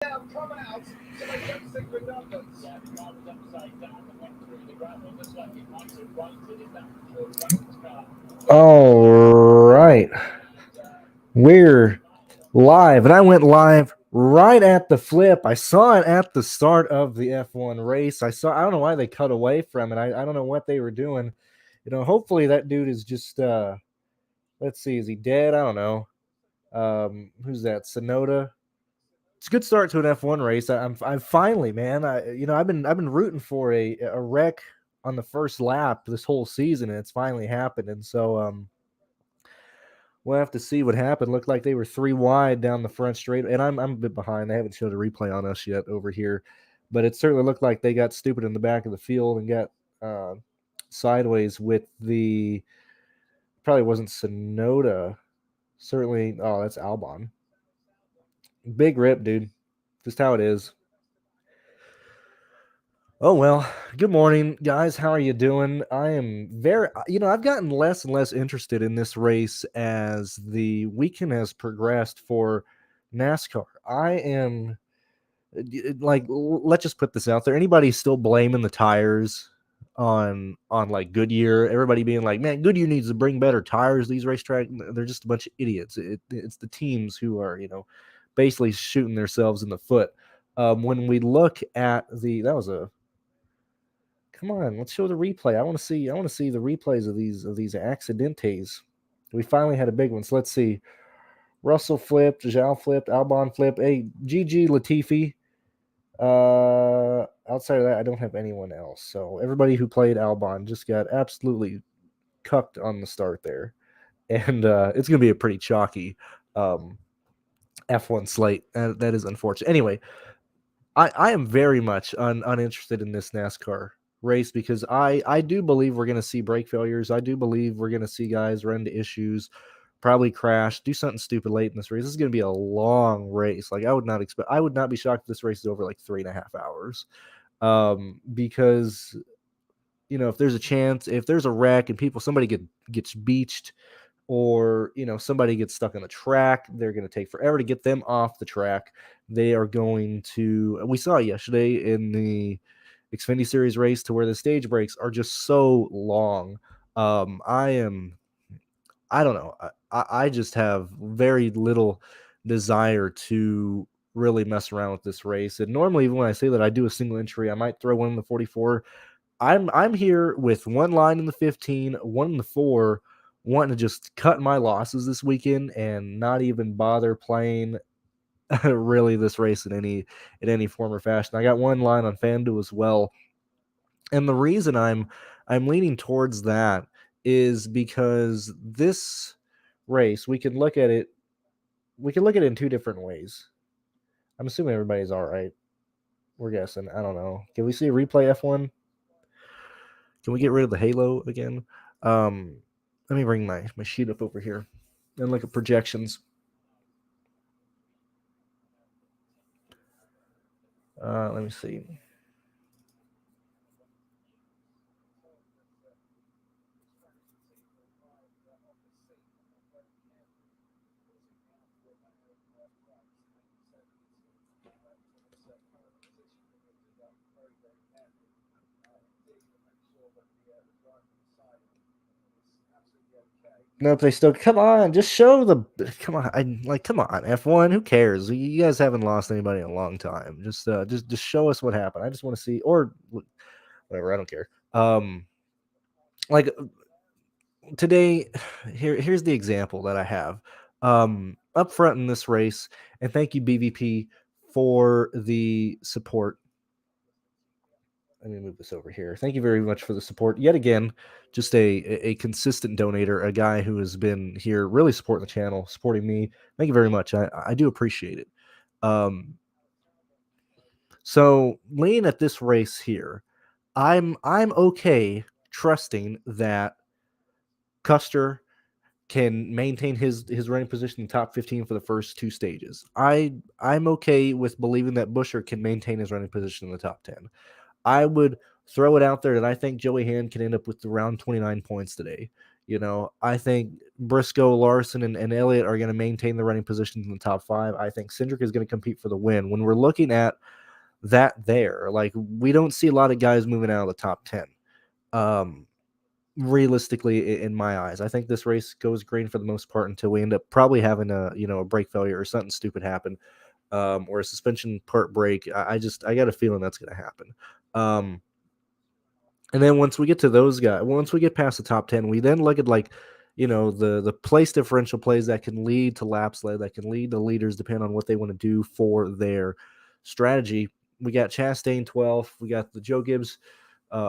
All right. We're live, and I went live right at the flip. I saw it at the start of the F1 race. I don't know why they cut away from it. I don't know what they were doing. Hopefully that dude is just let's see, is he dead? I don't know. Who's that? Sonoda. It's a good start to an F1 race. I'm finally, man. I've been rooting for a wreck on the first lap this whole season, and it's finally happened. And so we'll have to see what happened. Looked like they were 3 wide down the front straight, and I'm a bit behind. They haven't showed a replay on us yet over here, but it certainly looked like they got stupid in the back of the field and got sideways with the. Probably wasn't Sonoda. Certainly, oh, that's Albon. Big rip, dude. Just how it is. Oh, well, good morning, guys. How are you doing? I am I've gotten less and less interested in this race as the weekend has progressed for NASCAR. I am let's just put this out there. Anybody still blaming the tires on like Goodyear? Everybody being like, man, Goodyear needs to bring better tires. These racetracks, they're just a bunch of idiots. It's the teams who are, basically shooting themselves in the foot. When we look at come on, let's show the replay. I want to see the replays of these accidentes. We finally had a big one. So let's see. Russell flipped, Zhao flipped, Albon flipped. Hey, GG Latifi. Outside of that, I don't have anyone else. So everybody who played Albon just got absolutely cucked on the start there. And it's gonna be a pretty chalky F1 slate. That is unfortunate. Anyway, I am very much uninterested in this NASCAR race because I do believe we're going to see brake failures. I do believe we're going to see guys run into issues, probably crash, do something stupid late in this race. This is going to be a long race. Like I would not be shocked if this race is over like 3.5 hours. Because if there's a chance, if there's a wreck and somebody gets beached, or somebody gets stuck on the track, they're going to take forever to get them off the track. They are going to, we saw yesterday in the Xfinity Series race to where the stage breaks are just so long. I don't know. I just have very little desire to really mess around with this race. And normally, even when I say that I do a single entry, I might throw one in the 44. I'm here with one line in the 15, one in the 4, wanting to just cut my losses this weekend and not even bother playing really this race in any form or fashion. I got one line on FanDuel as well. And the reason I'm leaning towards that is because this race, we can look at it in two different ways. I'm assuming everybody's all right. We're guessing. I don't know. Can we see a replay F1? Can we get rid of the halo again? Let me bring my sheet up over here and look at projections. Let me see. Nope, they still come on. Just show come on. Come on, F1. Who cares? You guys haven't lost anybody in a long time. Just show us what happened. I just want to see, or whatever. I don't care. Like today, here's the example that I have. Up front in this race, and thank you BVP for the support. Let me move this over here. Thank you very much for the support. Yet again, just a consistent donator, a guy who has been here really supporting the channel, supporting me. Thank you very much. I do appreciate it. So laying at this race here, I'm okay trusting that Custer can maintain his running position in the top 15 for the first 2 stages. I'm okay with believing that Buescher can maintain his running position in the top 10. I would throw it out there that I think Joey Hand can end up with around 29 points today. I think Briscoe, Larson, and Elliott are going to maintain the running positions in the top 5. I think Cindric is going to compete for the win. When we're looking at that there, like, we don't see a lot of guys moving out of the top 10. Realistically, in my eyes, I think this race goes green for the most part until we end up probably having a brake failure or something stupid happen, or a suspension part break. I got a feeling that's going to happen. And then once we get to those guys, once we get past the top 10, we then look at, like, the place differential plays that can lead to laps, that can lead to leaders, depending on what they want to do for their strategy. We got Chastain 12th. We got the Joe Gibbs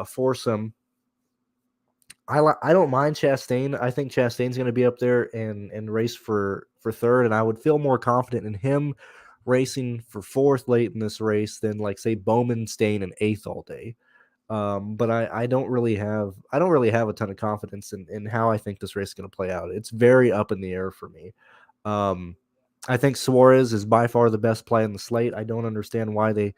foursome. I don't mind Chastain. I think Chastain's going to be up there and race for third, and I would feel more confident in him racing for fourth late in this race than, like, say, Bowman staying in eighth all day. But I don't really have a ton of confidence in how I think this race is going to play out. It's very up in the air for me. I think Suarez is by far the best play in the slate. I don't understand why they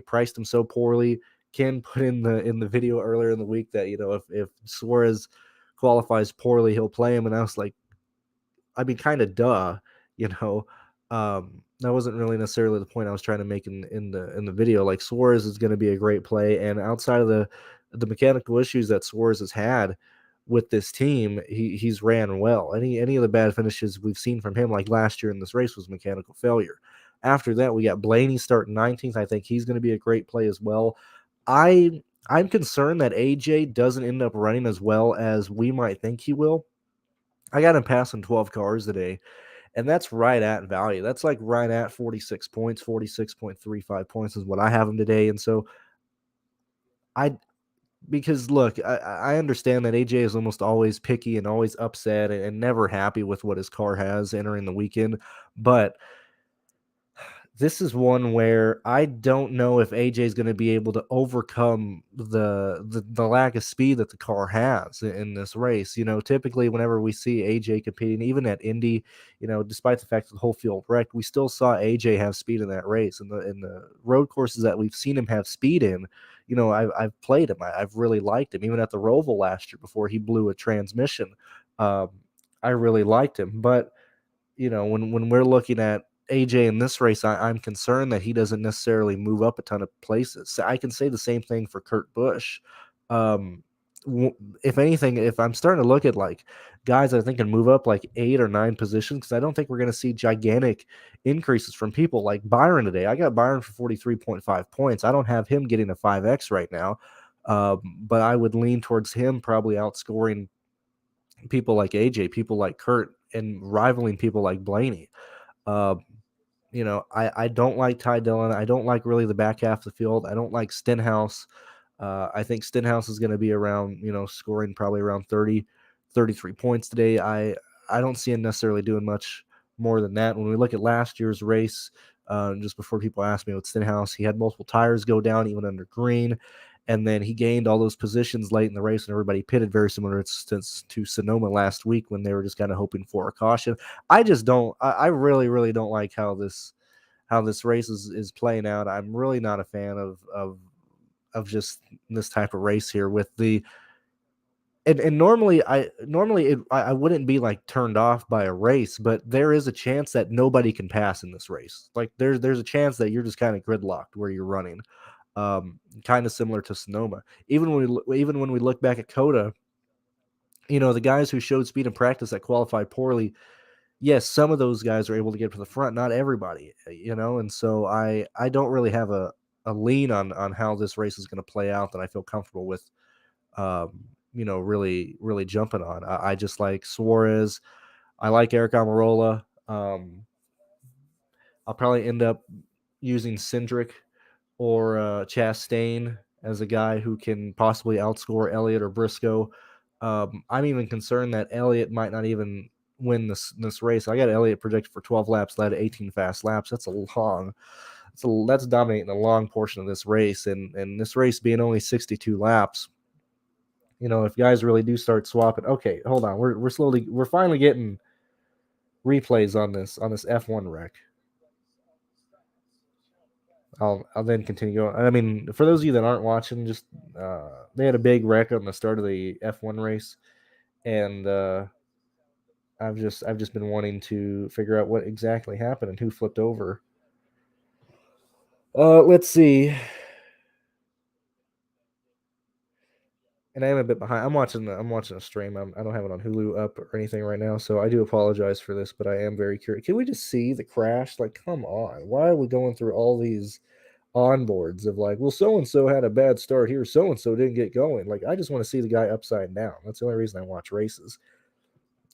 priced him so poorly. Ken put in the video earlier in the week that, if Suarez qualifies poorly, he'll play him, and I was like, I mean, kind of duh, you know. That wasn't really necessarily the point I was trying to make in the video. Like, Suarez is going to be a great play, and outside of the mechanical issues that Suarez has had with this team, he's ran well. Any of the bad finishes we've seen from him, like last year in this race, was mechanical failure. After that, we got Blaney starting 19th. I think he's going to be a great play as well. I'm concerned that AJ doesn't end up running as well as we might think he will. I got him passing 12 cars today, and that's right at value. That's like right at 46 points, 46.35 points is what I have him today. And so because look, I understand that AJ is almost always picky and always upset and never happy with what his car has entering the weekend, but this is one where I don't know if AJ is going to be able to overcome the lack of speed that the car has in this race. Typically whenever we see AJ competing, even at Indy, despite the fact that the whole field wrecked, we still saw AJ have speed in that race. And the road courses that we've seen him have speed in, I've played him. I've really liked him. Even at the Roval last year before he blew a transmission, I really liked him. But when we're looking at AJ in this race, I'm concerned that he doesn't necessarily move up a ton of places. So I can say the same thing for Kurt Busch. If anything, if I'm starting to look at, like, guys that I think can move up like 8 or 9 positions, because I don't think we're going to see gigantic increases from people like Byron today. I got Byron for 43.5 points. I don't have him getting a 5X right now, but I would lean towards him probably outscoring people like AJ, people like Kurt, and rivaling people like Blaney. I don't like Ty Dillon. I don't like really the back half of the field. I don't like Stenhouse. I think Stenhouse is going to be around, scoring probably around 30, 33 points today. I don't see him necessarily doing much more than that. When we look at last year's race, just before people ask me with Stenhouse, he had multiple tires go down even under green. And then he gained all those positions late in the race, and everybody pitted, very similar to Sonoma last week when they were just kind of hoping for a caution. I really, really don't like how this race is playing out. I'm really not a fan of just this type of race here with the and normally I wouldn't be like turned off by a race, but there is a chance that nobody can pass in this race. Like, there's a chance that you're just kind of gridlocked where you're running. Kind of similar to Sonoma. Even when we look back at Coda, the guys who showed speed in practice that qualified poorly, yes, some of those guys are able to get to the front, not everybody, and so I don't really have a lean on how this race is going to play out that I feel comfortable with, really, really jumping on. I just like Suarez. I like Eric Almirola. I'll probably end up using Cindric or Chastain as a guy who can possibly outscore Elliott or Briscoe. I'm even concerned that Elliott might not even win this race. I got Elliott projected for 12 laps, led 18 fast laps. That's that's dominating a long portion of this race, and this race being only 62 laps. If guys really do start swapping, okay, hold on, we're finally getting replays on this F1 wreck. I'll then continue on. I mean, for those of you that aren't watching, just they had a big wreck on the start of the F1 race, and I've just been wanting to figure out what exactly happened and who flipped over. Let's see. And I am a bit behind. I'm watching a stream. I don't have it on Hulu up or anything right now, so I do apologize for this, but I am very curious. Can we just see the crash? Like, come on. Why are we going through all these onboards of like, well, so and so had a bad start here, so and so didn't get going? Like, I just want to see the guy upside down. That's the only reason I watch races.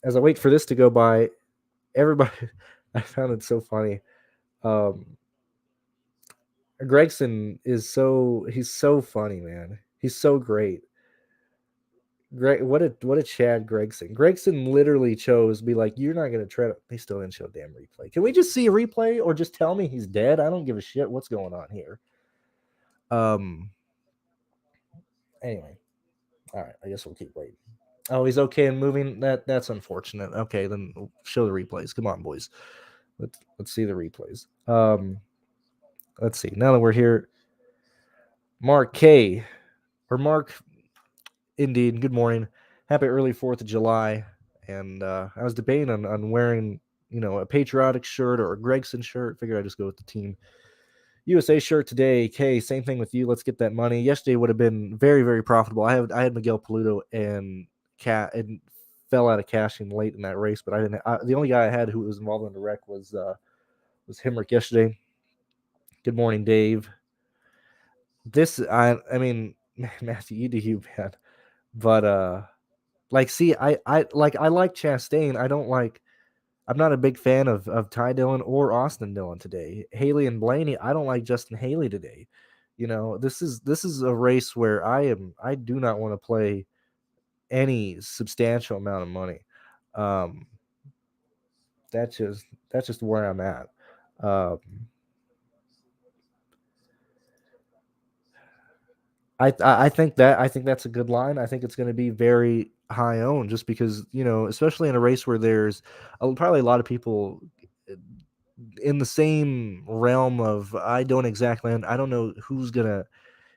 As I wait for this to go by, everybody, I found it so funny. Gregson he's so funny, man. He's so great. Greg, what a Chad Gregson. Gregson literally chose to be like, you're not gonna try to. They still didn't show a damn replay. Can we just see a replay or just tell me he's dead? I don't give a shit what's going on here. Anyway, all right. I guess we'll keep waiting. Oh, he's okay and moving. That's unfortunate. Okay, then show the replays. Come on, boys. Let's see the replays. Let's see. Now that we're here, Mark K or Mark. Indeed. Good morning. Happy early 4th of July. And I was debating on wearing, a patriotic shirt or a Gregson shirt. Figured I'd just go with the Team USA shirt today. Kay, same thing with you. Let's get that money. Yesterday would have been very, very profitable. I had Miguel Paludo and fell out of cashing late in that race, but I didn't. The only guy I had who was involved in the wreck was Hemrick yesterday. Good morning, Dave. I mean, Matthew, you do you, man. But see, I like Chastain. I'm not a big fan of Ty Dillon or Austin Dillon today. Haley and Blaney, I don't like Justin Haley today. This is a race where I do not want to play any substantial amount of money. That's just where I'm at. I think that's a good line. I think it's going to be very high owned just because, especially in a race where there's probably a lot of people in the same realm of I don't know who's going to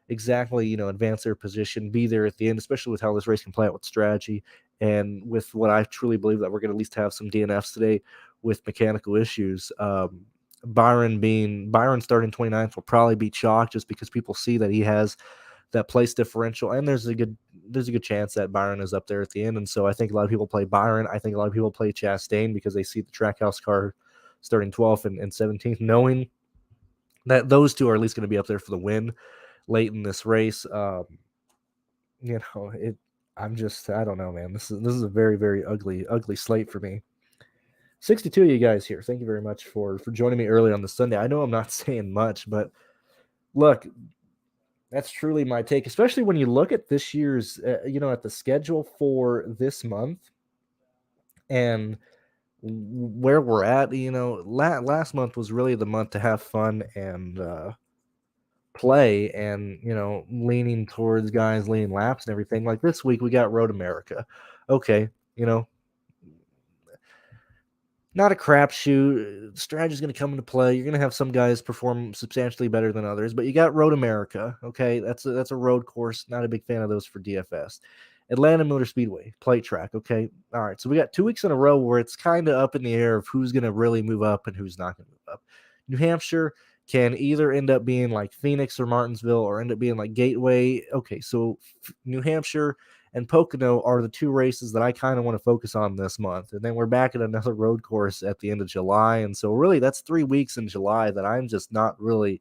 exactly, advance their position, be there at the end, especially with how this race can play out with strategy and with what I truly believe that we're going to at least have some DNFs today with mechanical issues. Byron starting 29th will probably be chalk just because people see that he has that place differential, and there's a good chance that Byron is up there at the end. And so I think a lot of people play Byron. I think a lot of people play Chastain because they see the Trackhouse car starting 12th and 17th, knowing that those two are at least going to be up there for the win late in this race. I don't know, man. This is a very, very ugly slate for me. 62 of you guys here. Thank you very much for joining me early on the Sunday. I know I'm not saying much, but look, that's truly my take, especially when you look at this year's, at the schedule for this month and where we're at. Last month was really the month to have fun and play and, leaning towards guys leading laps and everything. Like this week, we got Road America. Okay, not a crapshoot. Strategy is going to come into play. You're going to have some guys perform substantially better than others, but you got Road America. Okay, that's a road course. Not a big fan of those for DFS. Atlanta Motor Speedway, plate track. Okay, all right. So we got 2 weeks in a row where it's kind of up in the air of who's going to really move up and who's not going to move up. New Hampshire can either end up being like Phoenix or Martinsville or end up being like Gateway. Okay, so New Hampshire and Pocono are the 2 races that I kind of want to focus on this month. And then we're back at another road course at the end of July. And so really that's 3 weeks in July that I'm just not really,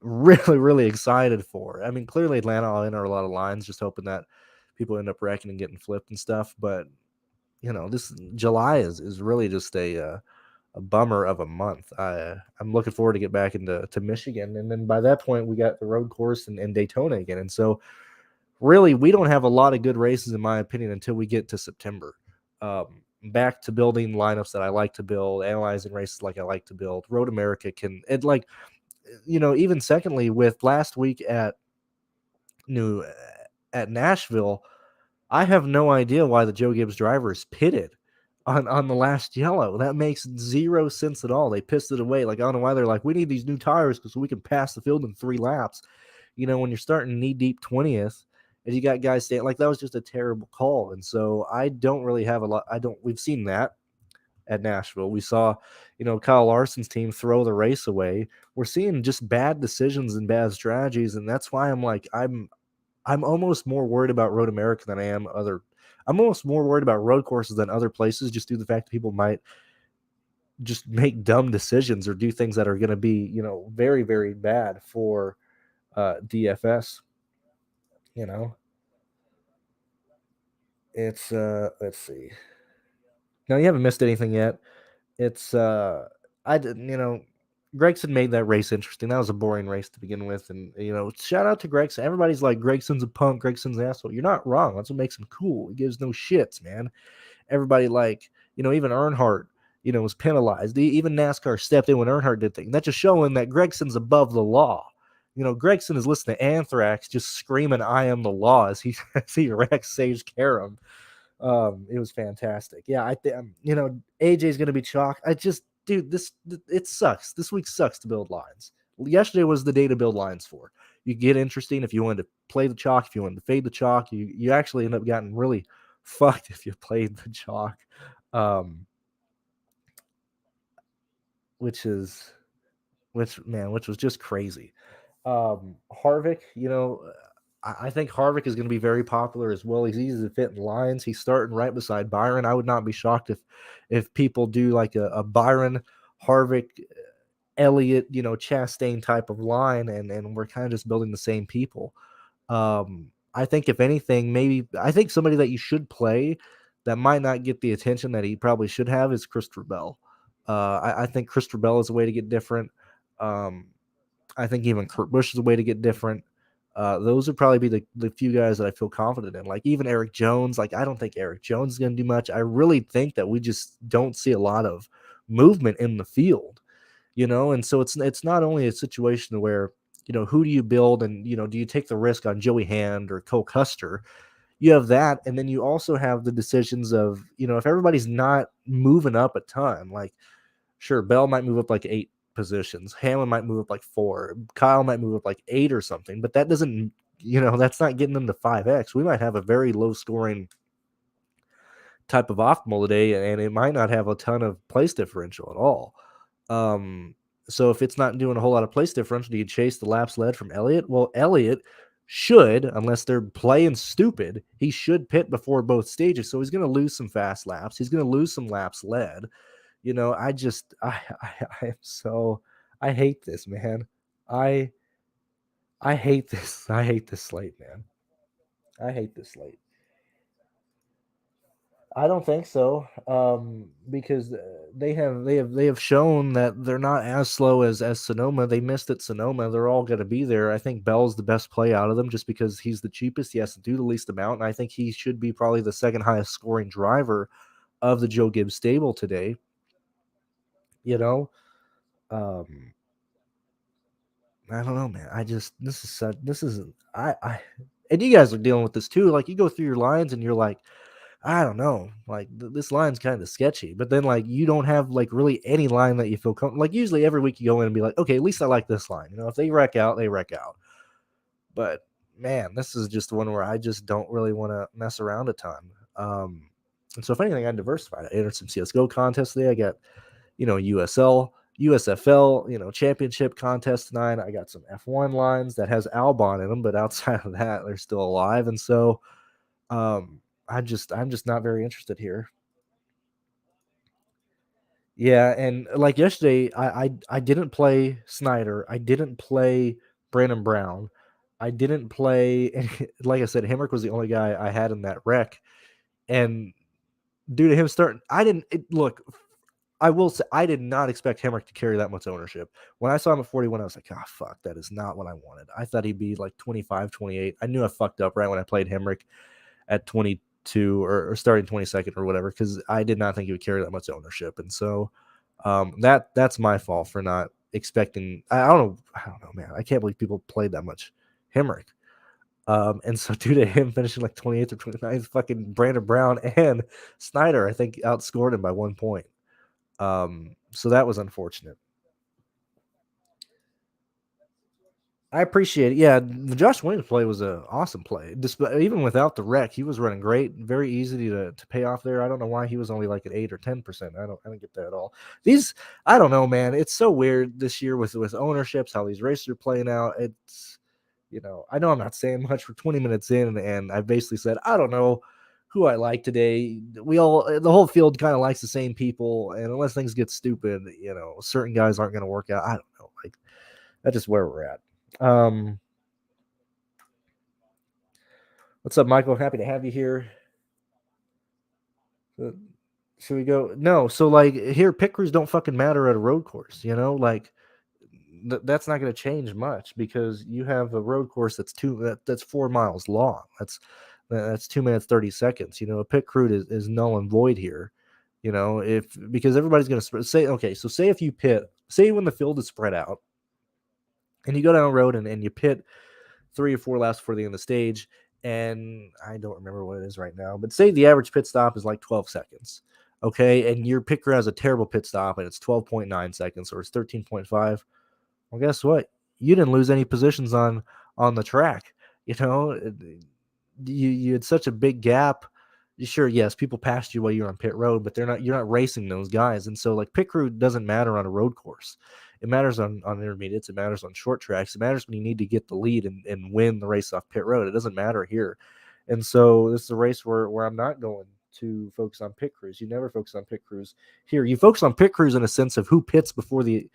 really, really excited for. I mean, clearly Atlanta, I'll enter a lot of lines, just hoping that people end up wrecking and getting flipped and stuff. But, this July is really just a bummer of a month. I'm looking forward to get back into Michigan, and then by that point we got the road course and Daytona again. And so really we don't have a lot of good races in my opinion until we get to September. Back to building lineups that I like to build, analyzing races like I like to build. Road America can even secondly with last week at Nashville, I have no idea why the Joe Gibbs driver is pitted. on the last yellow. That makes zero sense at all. They pissed it away. Like, I don't know why they're like, we need these new tires because we can pass the field in 3 laps. When you're starting knee deep 20th and you got guys saying like that was just a terrible call. And so I don't really have a lot. We've seen that at Nashville. We saw, Kyle Larson's team throw the race away. We're seeing just bad decisions and bad strategies. And that's why I'm almost more worried about Road America than I am other. I'm almost more worried about road courses than other places, just due to the fact that people might just make dumb decisions or do things that are going to be, very, very bad for DFS. It's let's see. No, you haven't missed anything yet. It's I didn't, Gregson made that race interesting. That was a boring race to begin with. And, shout out to Gregson. Everybody's like, Gregson's a punk, Gregson's an asshole. You're not wrong. That's what makes him cool. He gives no shits, man. Everybody, like, even Earnhardt, was penalized. Even NASCAR stepped in when Earnhardt did things. That's just showing that Gregson's above the law. Gregson is listening to Anthrax just screaming, I am the law, as he, as he wrecks Sage Karam. It was fantastic. Yeah, I think AJ's gonna be chalk. Dude, it sucks. This week sucks to build lines. Yesterday was the day to build lines for. You get interesting if you wanted to play the chalk, if you wanted to fade the chalk. You actually end up getting really fucked if you played the chalk, which was just crazy. Harvick, I think Harvick is going to be very popular as well. He's easy to fit in lines. He's starting right beside Byron. I would not be shocked if people do like a Byron, Harvick, Elliott, Chastain type of line, and we're kind of just building the same people. I think if anything, I think somebody that you should play that might not get the attention that he probably should have is Christopher Bell. I think Christopher Bell is a way to get different. I think even Kurt Busch is a way to get different. Those would probably be the few guys that I feel confident in. Like even Eric Jones, like I don't think Eric Jones is going to do much. I really think that we just don't see a lot of movement in the field, and so it's not only a situation where, who do you build and, do you take the risk on Joey Hand or Cole Custer? You have that, and then you also have the decisions of, if everybody's not moving up a ton, like sure, Bell might move up like 8 positions. Hamlin might move up like 4. Kyle might move up like 8 or something, but that doesn't, that's not getting them to 5x. We might have a very low scoring type of optimal today, and it might not have a ton of place differential at all. So if it's not doing a whole lot of place differential, do you chase the laps led from Elliott? Well, Elliott should, unless they're playing stupid, he should pit before both stages. So he's going to lose some fast laps. He's going to lose some laps led. I am so, I hate this, man. I hate this. I hate this slate, man. I hate this slate. I don't think so, because they have shown that they're not as slow as Sonoma. They missed at Sonoma. They're all going to be there. I think Bell's the best play out of them just because he's the cheapest. He has to do the least amount, and I think he should be probably the second highest scoring driver of the Joe Gibbs stable today. You know, um, I don't know, man. And you guys are dealing with this too. Like you go through your lines and you're like, I don't know, like this line's kind of sketchy. But then like you don't have like really any line that you feel comfortable. Like usually every week you go in and be like, okay, at least I like this line. If they wreck out, they wreck out. But man, this is just one where I just don't really want to mess around a ton. And so if anything, I diversified. I entered some CS:GO contests today. I got USL, USFL, championship contest tonight. I got some F1 lines that has Albon in them, but outside of that, they're still alive. And so I'm just not very interested here. Yeah, and like yesterday, I didn't play Snyder. I didn't play Brandon Brown. I didn't play like I said, Hemrick was the only guy I had in that wreck. And due to him starting, look, I will say I did not expect Hemrick to carry that much ownership. When I saw him at 41, I was like, oh, fuck, that is not what I wanted. I thought he'd be like 25, 28. I knew I fucked up right when I played Hemrick at 22 or starting 22nd or whatever, because I did not think he would carry that much ownership. And so that's my fault for not expecting. I don't know, man. I can't believe people played that much Hemrick. And so due to him finishing like 28th or 29th, fucking Brandon Brown and Snyder, I think, outscored him by 1 point. So that was unfortunate. I appreciate it. Yeah, the Josh Williams play was an awesome play. Despite, even without the wreck, he was running great. Very easy to pay off there. I don't know why he was only like at 8 or 10%. I don't get that at all. I don't know, man. It's so weird this year with ownerships, how these races are playing out. It's I know I'm not saying much for 20 minutes in, and I basically said I don't know who I like today. The whole field kind of likes the same people, and unless things get stupid, certain guys aren't going to work out. I don't know. Like that's just where we're at. What's up, Michael? Happy to have you here. Should we go? No. So like here, pit crews don't fucking matter at a road course. Like that's not going to change much because you have a road course that's 4 miles long. That's 2 minutes 30 seconds. A pit crew is null and void here. Because everybody's going to say okay. So say if you say when the field is spread out, and you go down the road and you pit 3 or 4 laps before the end of the stage, and I don't remember what it is right now, but say the average pit stop is like 12 seconds, okay, and your pit crew has a terrible pit stop and it's 12.9 seconds or it's 13.5. Well, guess what? You didn't lose any positions on the track. You had such a big gap. Sure, yes, people passed you while you're on pit road, but you're not racing those guys. And so like pit crew doesn't matter on a road course. It matters on intermediates, it matters on short tracks, it matters when you need to get the lead and win the race off pit road. It doesn't matter here. And so this is a race where I'm not going to focus on pit crews. You never focus on pit crews here. You focus on pit crews in a sense of who pits before the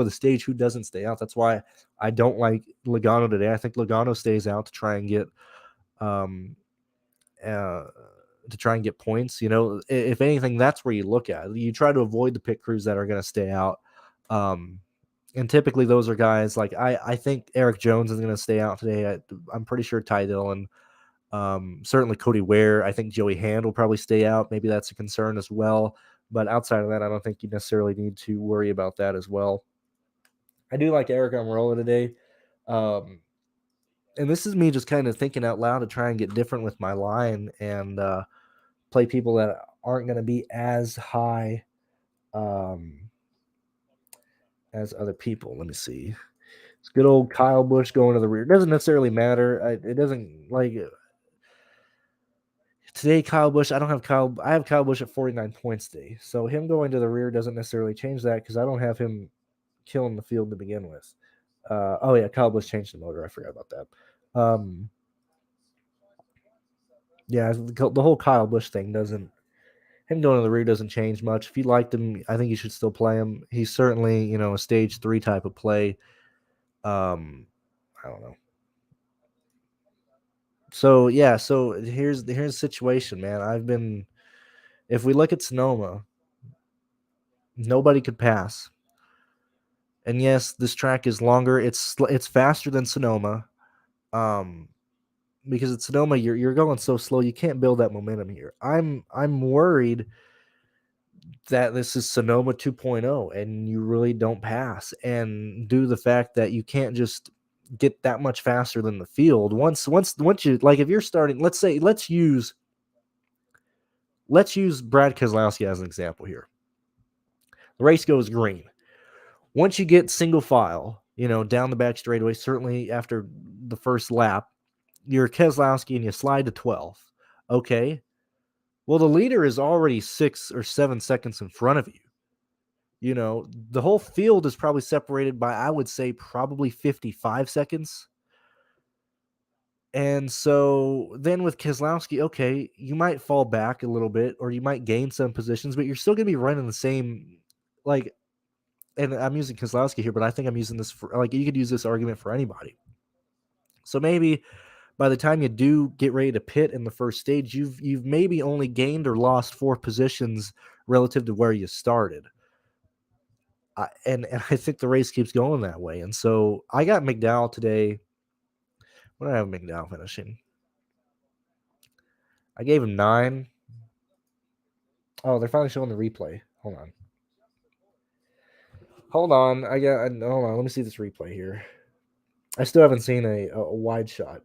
stage, who doesn't stay out. That's why I don't like Logano today. I think Logano stays out to try and get points. If anything, that's where you look at. You try to avoid the pit crews that are going to stay out. And typically those are guys like I think Eric Jones is going to stay out today. I'm pretty sure Ty Dillon, certainly Cody Ware. I think Joey Hand will probably stay out. Maybe that's a concern as well. But outside of that, I don't think you necessarily need to worry about that as well. I do like Eric Almirola today. And this is me just kind of thinking out loud to try and get different with my line and play people that aren't going to be as high as other people. Let me see. It's good old Kyle Busch going to the rear. It doesn't necessarily matter. It doesn't like today. Kyle Busch. I have Kyle Busch at 49 points today. So him going to the rear doesn't necessarily change that because I don't have him killing the field to begin with. Oh yeah, Kyle Busch changed the motor. I forgot about that. Yeah, the whole Kyle Busch thing doesn't. Him going to the rear doesn't change much. If you liked him, I think you should still play him. He's certainly, a stage 3 type of play. I don't know. So yeah, here's the situation, man. If we look at Sonoma, nobody could pass. And yes, this track is longer. It's faster than Sonoma. Because at Sonoma you're going so slow, you can't build that momentum here. I'm worried that this is Sonoma 2.0 and you really don't pass, and due to the fact that you can't just get that much faster than the field once you, like, if you're starting, let's use Brad Keselowski as an example here. The race goes green. Once you get single file, down the back straightaway, certainly after the first lap, you're Keselowski and you slide to 12th. Okay, well, the leader is already 6 or 7 seconds in front of you. The whole field is probably separated by, I would say, probably 55 seconds. And so then with Keselowski, okay, you might fall back a little bit or you might gain some positions, but you're still going to be running the same, like, and I'm using Keselowski here, but I think I'm using this for, like, you could use this argument for anybody. So maybe by the time you do get ready to pit in the first stage, you've maybe only gained or lost 4 positions relative to where you started. And I think the race keeps going that way. And so I got McDowell today. What did I have McDowell finishing? I gave him 9. Oh, they're finally showing the replay. Hold on. Hold on. Hold on. Let me see this replay here. I still haven't seen a wide shot.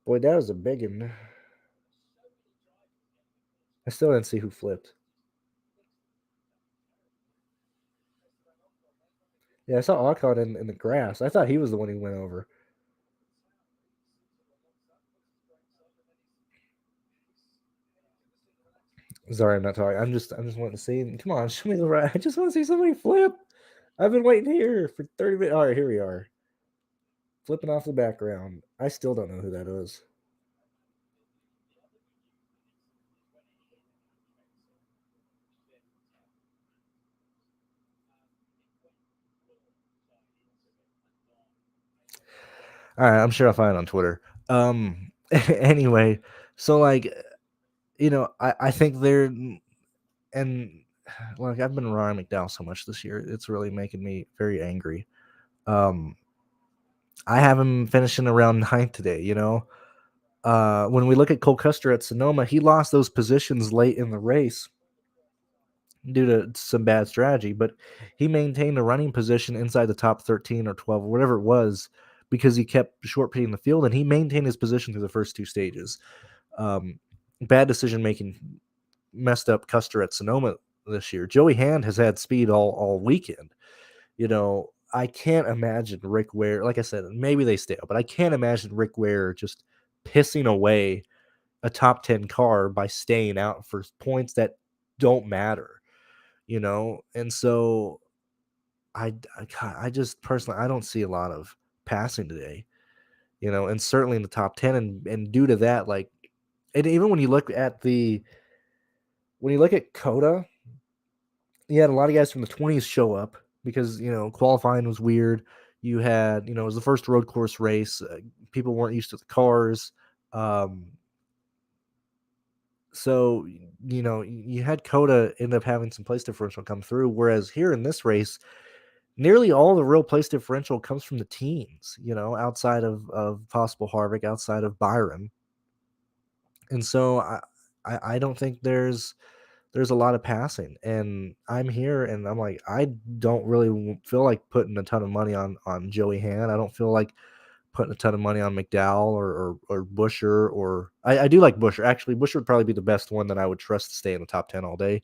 Boy, that was a big one. I still didn't see who flipped. Yeah, I saw Alcott in the grass. I thought he was the one who went over. Sorry, I'm not talking. I'm just wanting to see. Come on, show me the right. I just want to see somebody flip. I've been waiting here for 30 minutes. All right, here we are. Flipping off the background. I still don't know who that is. All right, I'm sure I'll find it on Twitter. Anyway, so like, I think they're and like I've been Ryan McDowell so much this year, it's really making me very angry. Um, I have him finishing around ninth today. When we look at Cole Custer at Sonoma, he lost those positions late in the race due to some bad strategy, but he maintained a running position inside the top 13 or 12 or whatever it was because he kept short pitting the field and he maintained his position through the first two stages. Bad decision making messed up Custer at Sonoma this year. Joey Hand has had speed all weekend. I can't imagine Rick Ware. Like I said, maybe they stay up, but I can't imagine Rick Ware just pissing away a top 10 car by staying out for points that don't matter. And so I just personally I don't see a lot of passing today. And certainly in the top 10, and due to that, like, and even when you look at Coda, you had a lot of guys from the 20s show up because qualifying was weird. You had it was the first road course race. People weren't used to the cars. Um, so you had Coda end up having some place differential come through, whereas here in this race, nearly all the real place differential comes from the teams. Outside of possible Harvick, outside of Byron, and so I don't think there's a lot of passing, and I'm here and I'm like, I don't really feel like putting a ton of money on Joey Hand. I don't feel like putting a ton of money on McDowell or Busher, or I do like Busher. Actually, Busher would probably be the best one that I would trust to stay in the top 10 all day.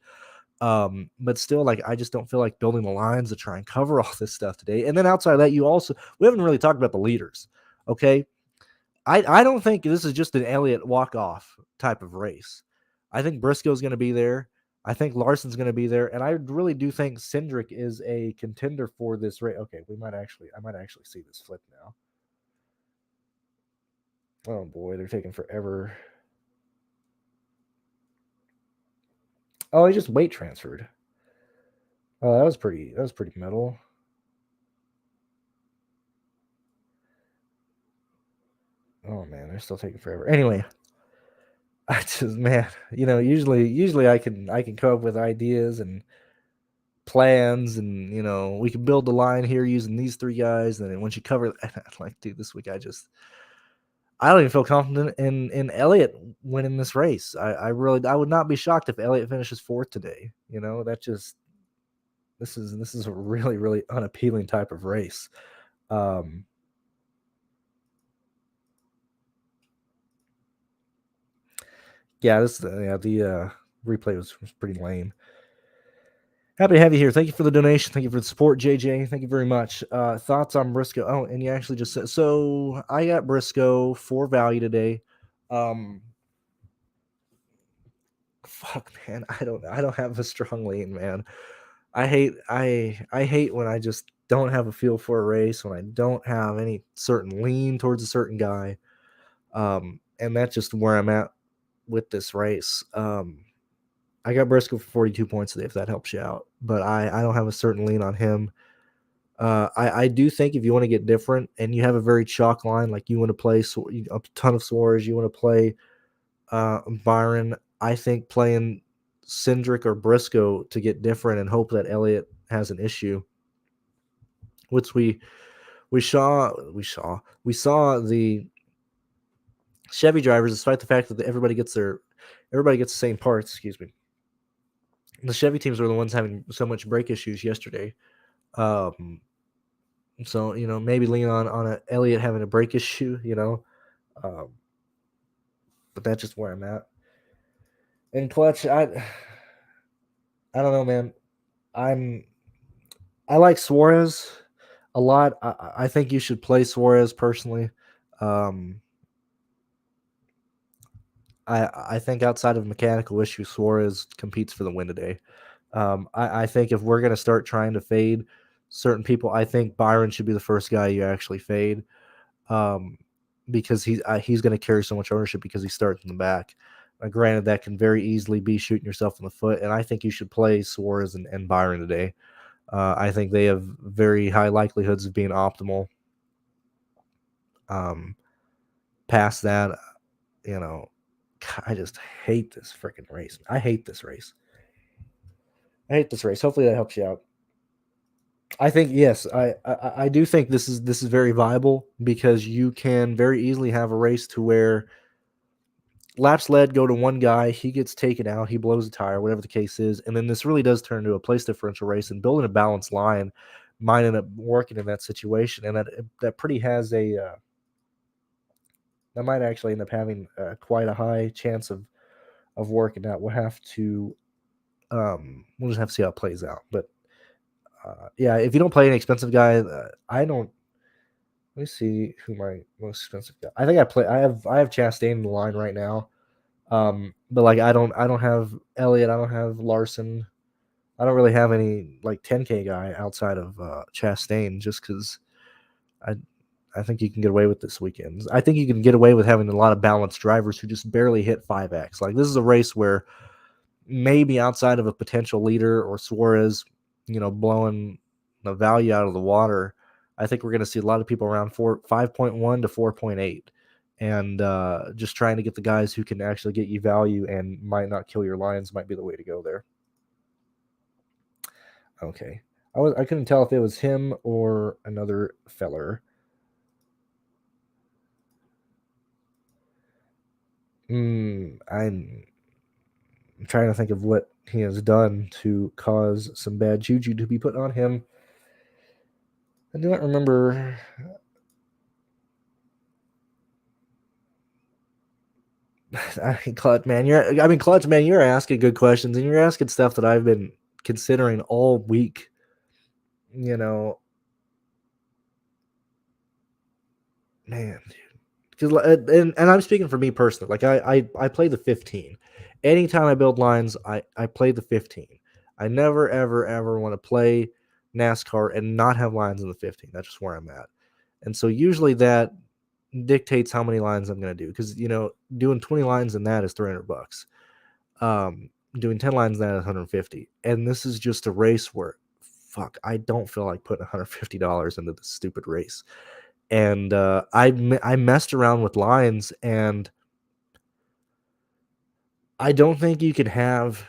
But still, like, I just don't feel like building the lines to try and cover all this stuff today. And then outside of that, we haven't really talked about the leaders. Okay. I don't think this is just an Elliott walk-off type of race. I think Briscoe's going to be there. I think Larson's going to be there, and I really do think Cindric is a contender for this race. Okay, I might actually see this flip now. Oh boy, they're taking forever. Oh, he just weight transferred. Oh, that was pretty metal. Oh man, they're still taking forever. Anyway, I just man, usually I can come up with ideas and plans, and we can build the line here using these three guys. And then once you cover, like, dude, this week I don't even feel confident in Elliott winning this race. I would not be shocked if Elliott finishes fourth today. That just this is a really really unappealing type of race. Um, yeah, the replay was pretty lame. Happy to have you here. Thank you for the donation. Thank you for the support, JJ. Thank you very much. Thoughts on Briscoe? Oh, and you actually just said so. I got Briscoe for value today. Um, fuck, man. I don't have a strong lean, man. I hate when I just don't have a feel for a race, when I don't have any certain lean towards a certain guy. And that's just where I'm at with this race. I got Briscoe for 42 points today, if that helps you out. But I don't have a certain lean on him. I do think if you want to get different and you have a very chalk line, like you want to play a ton of Suarez, you want to play Byron, I think playing Cindric or Briscoe to get different and hope that Elliott has an issue, which we saw the Chevy drivers, despite the fact that everybody gets the same parts. Excuse me. The Chevy teams were the ones having so much brake issues yesterday. Um, so maybe lean on a Elliott having a brake issue. Um, But that's just where I'm at. And clutch, I don't know, man. I like Suarez a lot. I think you should play Suarez personally. I think outside of mechanical issues, Suarez competes for the win today. I think if we're going to start trying to fade certain people, I think Byron should be the first guy you actually fade, because he's going to carry so much ownership because he starts in the back. Granted, that can very easily be shooting yourself in the foot, and I think you should play Suarez and Byron today. I think they have very high likelihoods of being optimal. Past that, I just hate this freaking race. I hate this race. Hopefully that helps you out. I think yes, I do think this is very viable because you can very easily have a race to where laps led go to one guy, he gets taken out, he blows a tire, whatever the case is, and then this really does turn into a place differential race, and building a balanced line might end up working in that situation, and that pretty has a that might actually end up having quite a high chance of working out. We'll have to we'll just have to see how it plays out, but yeah, if you don't play an expensive guy, I don't. Let me see who my most expensive guy. I think I have Chastain in the line right now. But like I don't have Elliott, I don't have Larson. I don't really have any like 10K guy outside of Chastain, just because I think you can get away with this weekend. I think you can get away with having a lot of balanced drivers who just barely hit 5x. Like this is a race where maybe outside of a potential leader or Suarez, blowing the value out of the water, I think we're going to see a lot of people around 5.1 to 4.8, and just trying to get the guys who can actually get you value and might not kill your lines might be the way to go there. Okay, I couldn't tell if it was him or another feller. I'm trying to think of what he has done to cause some bad juju to be put on him. I do not remember. Clutch man, you're asking good questions, and you're asking stuff that I've been considering all week. Man, dude. Because and I'm speaking for me personally. Like I play the 15. Anytime I build lines, I play the 15. I never ever want to play NASCAR and not have lines in the 15. That's just where I'm at. And so usually that dictates how many lines I'm going to do, because doing 20 lines in that is $300. Doing 10 lines in that is 150. And this is just a race where I don't feel like putting $150 into this stupid race. And I messed around with lines, and I don't think you can have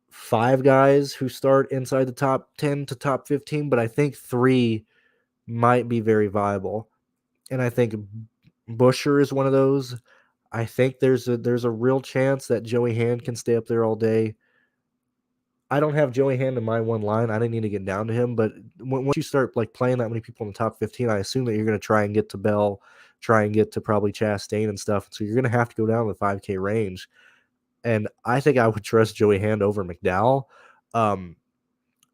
5 guys who start inside the top 10 to top 15, but I think 3 might be very viable. And I think Busher is one of those. I think there's a real chance that Joey Hand can stay up there all day. I don't have Joey Hand in my one line. I didn't need to get down to him, but once you start like playing that many people in the top 15, I assume that you're going to try and get to Bell, try and get to probably Chastain and stuff. So you're going to have to go down the 5K range. And I think I would trust Joey Hand over McDowell,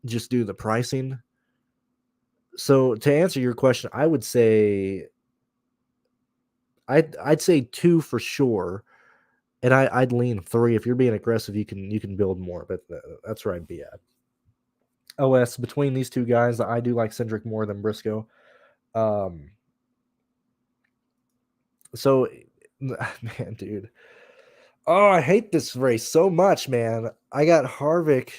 just due to the pricing. So to answer your question, I would say I'd say 2 for sure. And I'd lean 3. If you're being aggressive, you can build more, but that's where I'd be at. OS between these two guys, I do like Cindric more than Briscoe. So, man, dude. Oh, I hate this race so much, man. I got Harvick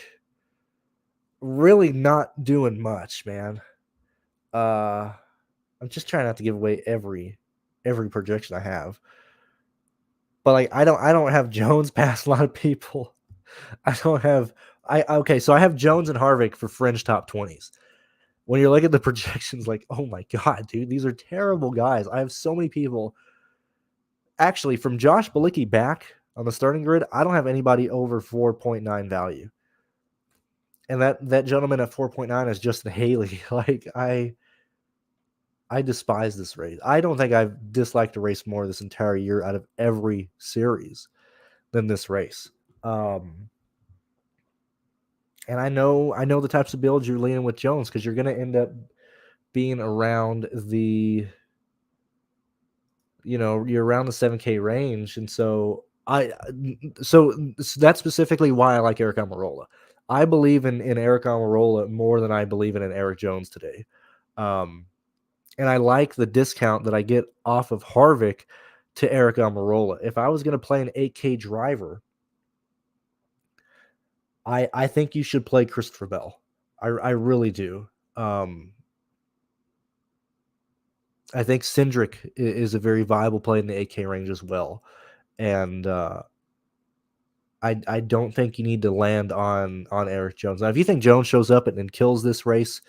really not doing much, man. I'm just trying not to give away every projection I have. But like I don't have Jones past a lot of people. I don't have so I have Jones and Harvick for fringe top 20s. When you're looking at the projections, like, oh my god, dude, these are terrible guys. I have so many people. Actually, from Josh Bilicki back on the starting grid, I don't have anybody over 4.9 value. And that gentleman at 4.9 is Justin Haley. Like I despise this race. I don't think I've disliked a race more this entire year out of every series than this race. And I know the types of builds you're leaning with Jones, because you're going to end up being around the, you're around the 7K range. And so that's specifically why I like Eric Almirola. I believe in Eric Almirola more than I believe in Eric Jones today. And I like the discount that I get off of Harvick to Eric Almirola. If I was going to play an 8K driver, I think you should play Christopher Bell. I really do. I think Cindric is a very viable play in the 8K range as well. And I don't think you need to land on Eric Jones. Now, if you think Jones shows up and kills this race,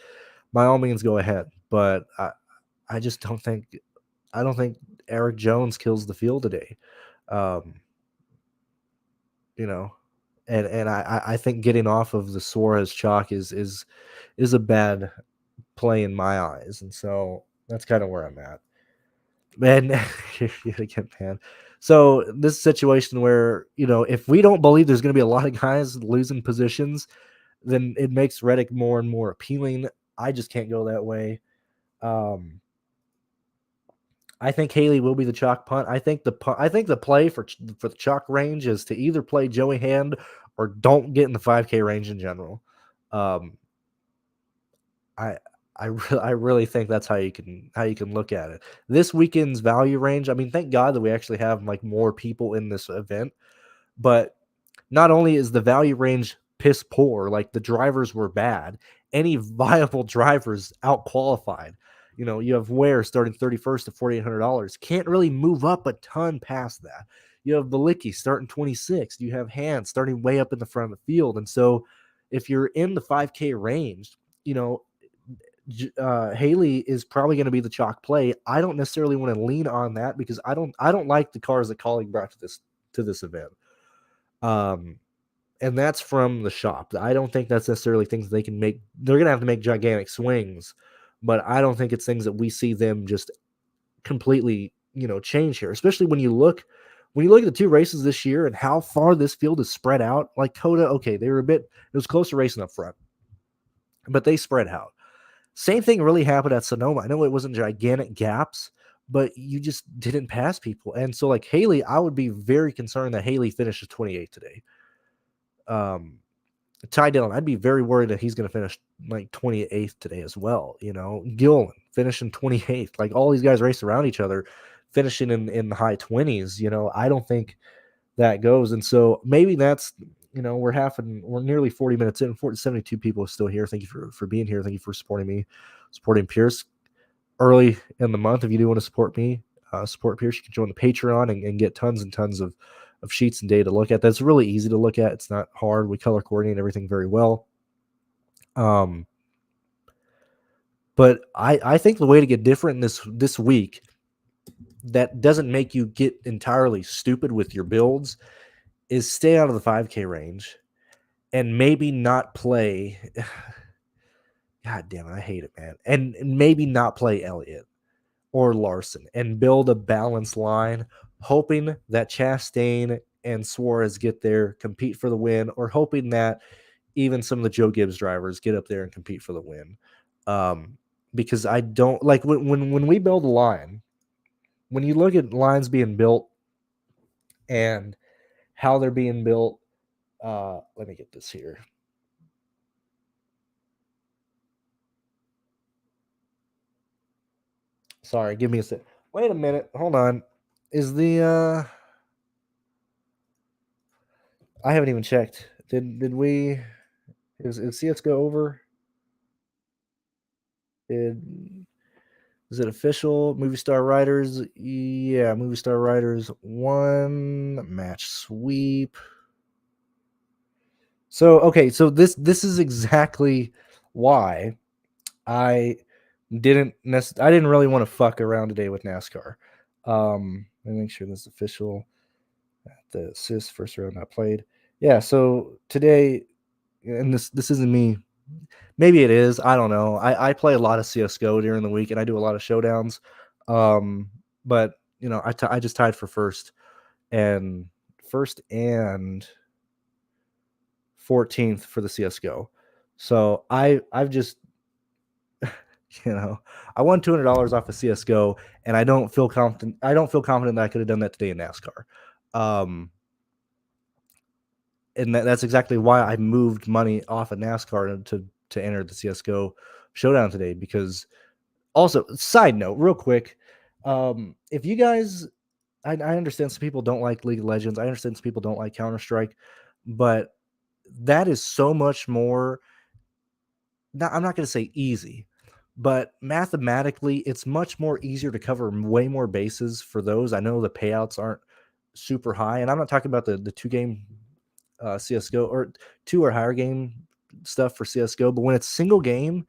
by all means go ahead. But I just don't think Eric Jones kills the field today. Um, you know, and I think getting off of the Suarez chalk is a bad play in my eyes, and so that's kind of where I'm at. Man, again, man. So this situation where, if we don't believe there's going to be a lot of guys losing positions, then it makes Reddick more and more appealing. I just can't go that way. I think Haley will be the chalk punt. I think the play for the chalk range is to either play Joey Hand or don't get in the 5K range in general. I I really think that's how you can look at it. This weekend's value range. I mean, thank God that we actually have like more people in this event, but not only is the value range piss poor, like the drivers were bad, any viable drivers out qualified. You have Ware starting 31st at $4,800. Can't really move up a ton past that. You have Balicki starting 26th. You have Hand starting way up in the front of the field. And so if you're in the 5K range, Haley is probably going to be the chalk play. I don't necessarily want to lean on that because I don't like the cars that colleague brought to this event. And that's from the shop. I don't think that's necessarily things they can make. They're going to have to make gigantic swings, but I don't think it's things that we see them just completely, change here, especially when you look at the two races this year and how far this field is spread out. Like Coda, okay, it was closer racing up front, but they spread out. Same thing really happened at Sonoma. I know it wasn't gigantic gaps, but you just didn't pass people. And so like Haley, I would be very concerned that Haley finishes 28 today. Ty Dillon, I'd be very worried that he's going to finish like 28th today as well. Gillen finishing 28th. Like all these guys race around each other, finishing in the high 20s. I don't think that goes. And so maybe that's, we're nearly 40 minutes in. 72 people are still here. Thank you for being here. Thank you for supporting me, supporting Pearce early in the month. If you do want to support me, support Pearce, you can join the Patreon and get tons and tons of sheets and data to look at. That's really easy to look at. It's not hard. We color coordinate everything very well. But I think the way to get different this week that doesn't make you get entirely stupid with your builds is stay out of the 5K range and maybe not play. God damn it, I hate it, man. And maybe not play Elliott or Larson and build a balanced line, hoping that Chastain and Suarez get there, compete for the win, or hoping that even some of the Joe Gibbs drivers get up there and compete for the win. Because I don't like when we build a line, when you look at lines being built and how they're being built. Let me get this here. Sorry, give me a sec. Wait a minute. Hold on. Is the I haven't even checked. Did we is CS:GO over? Is it official? Movie Star Riders? Yeah, Movie Star Riders 1 match sweep. So okay, so this is exactly why I didn't really want to fuck around today with NASCAR. Let me make sure this is official. The assist first round not played. Yeah, so today, and this isn't me maybe it is. I don't know. I play a lot of CS:GO during the week, and I do a lot of showdowns. But I just tied for and first and 14th for the CS:GO. So I've just I won $200 off of CS:GO, and I don't feel confident. I don't feel confident that I could have done that today in NASCAR. Um, and that's exactly why I moved money off of NASCAR to enter the CS:GO showdown today. Because also, side note, real quick, if you guys, I understand some people don't like League of Legends. I understand some people don't like Counter Strike, but that is so much more. I'm not going to say easy, but mathematically, it's much more easier to cover way more bases for those. I know the payouts aren't super high, and I'm not talking about the two game CS:GO or two or higher game stuff for CS:GO, but when it's single game,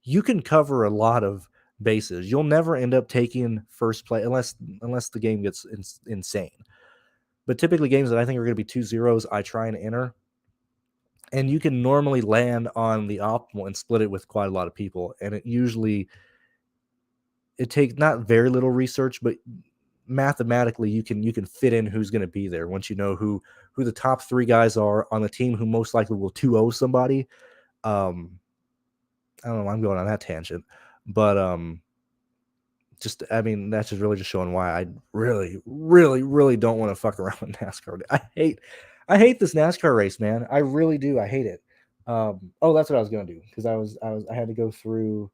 you can cover a lot of bases. You'll never end up taking first play unless the game gets insane. But typically, games that I think are going to be 2-0s, I try and enter, and you can normally land on the optimal and split it with quite a lot of people. And it takes not very little research, but mathematically you can fit in who's going to be there once you know who the top three guys are on the team who most likely will 2-0 somebody. Um, I don't know. I'm going on that tangent, but just I mean that's just really just showing why I really, really, really don't want to fuck around with NASCAR. I hate this NASCAR race, man. I really do. I hate it. Oh, that's what I was gonna do because I had to go through.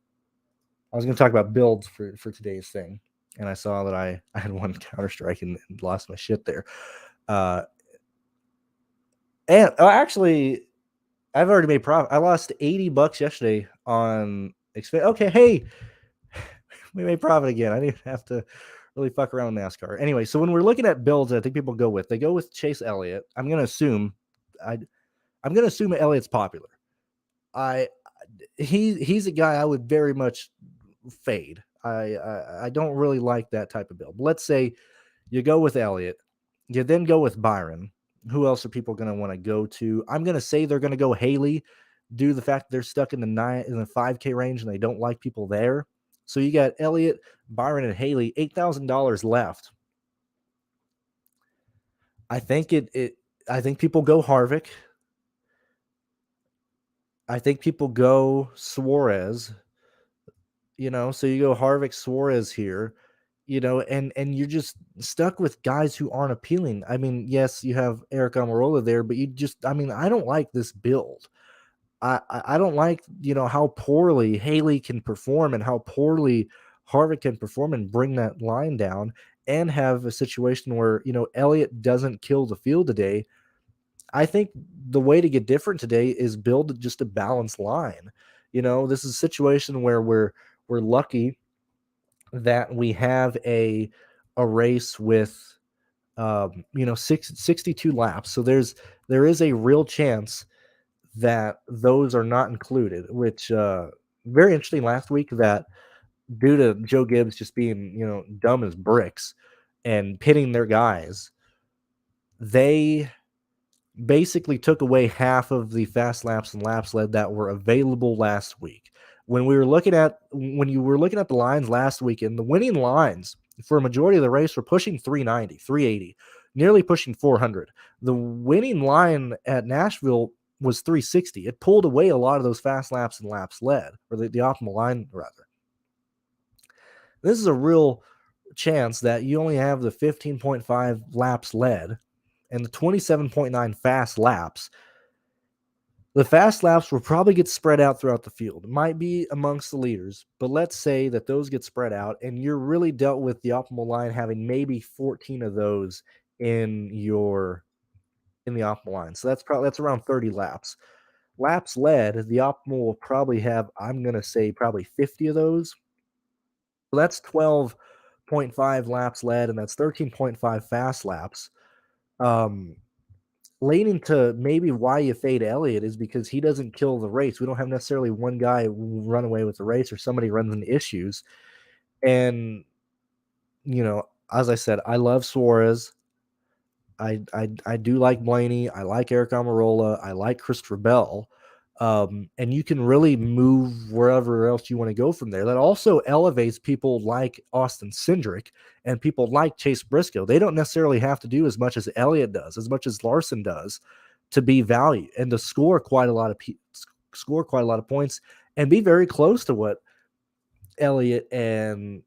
I was gonna talk about builds for today's thing, and I saw that I had one Counter Strike and lost my shit there. Uh, and actually, I've already made profit. I lost $80 yesterday on expense. Okay, hey, we made profit again. I didn't have to really fuck around with NASCAR. Anyway, so when we're looking at builds, I think people they go with Chase Elliott. I'm gonna assume Elliott's popular. I he's a guy I would very much fade. I don't really like that type of build. Let's say you go with Elliott, you then go with Byron. Who else are people going to want to go to? I'm going to say they're going to go Haley, due to the fact they're stuck in the 5K range and they don't like people there. So you got Elliott, Byron, and Haley, $8,000 left. I think I think people go Harvick. I think people go Suarez. So you go Harvick, Suarez here. And you're just stuck with guys who aren't appealing. I mean, yes, you have Eric Almirola there, but I mean, I don't like this build. I don't like, how poorly Haley can perform and how poorly Harvick can perform and bring that line down and have a situation where, Elliott doesn't kill the field today. I think the way to get different today is build just a balanced line. This is a situation where we're lucky that we have a race with 62 laps. So there is a real chance that those are not included, which very interesting last week that due to Joe Gibbs just being, dumb as bricks and pitting their guys, they basically took away half of the fast laps and laps led that were available last week. When you were looking at the lines last weekend, the winning lines for a majority of the race were pushing 390, 380, nearly pushing 400. The winning line at Nashville was 360. It pulled away a lot of those fast laps and laps led, or the optimal line rather. This is a real chance that you only have the 15.5 laps led and the 27.9 fast laps. The fast laps will probably get spread out throughout the field. It might be amongst the leaders, but let's say that those get spread out and you're really dealt with the optimal line having maybe 14 of those in the optimal line. So that's around 30 laps. Laps led, the optimal will probably have, I'm going to say, probably 50 of those. So that's 12.5 laps led, and that's 13.5 fast laps. Leaning to maybe why you fade Elliott is because he doesn't kill the race. We don't have necessarily one guy run away with the race or somebody runs into issues. And, as I said, I love Suarez. I do like Blaney. I like Eric Almirola. I like Christopher Bell. And you can really move wherever else you want to go from there. That also elevates people like Austin Cindric and people like Chase Briscoe. They don't necessarily have to do as much as Elliott does, as much as Larson does, to be value and to score quite a lot of points and be very close to what Elliott and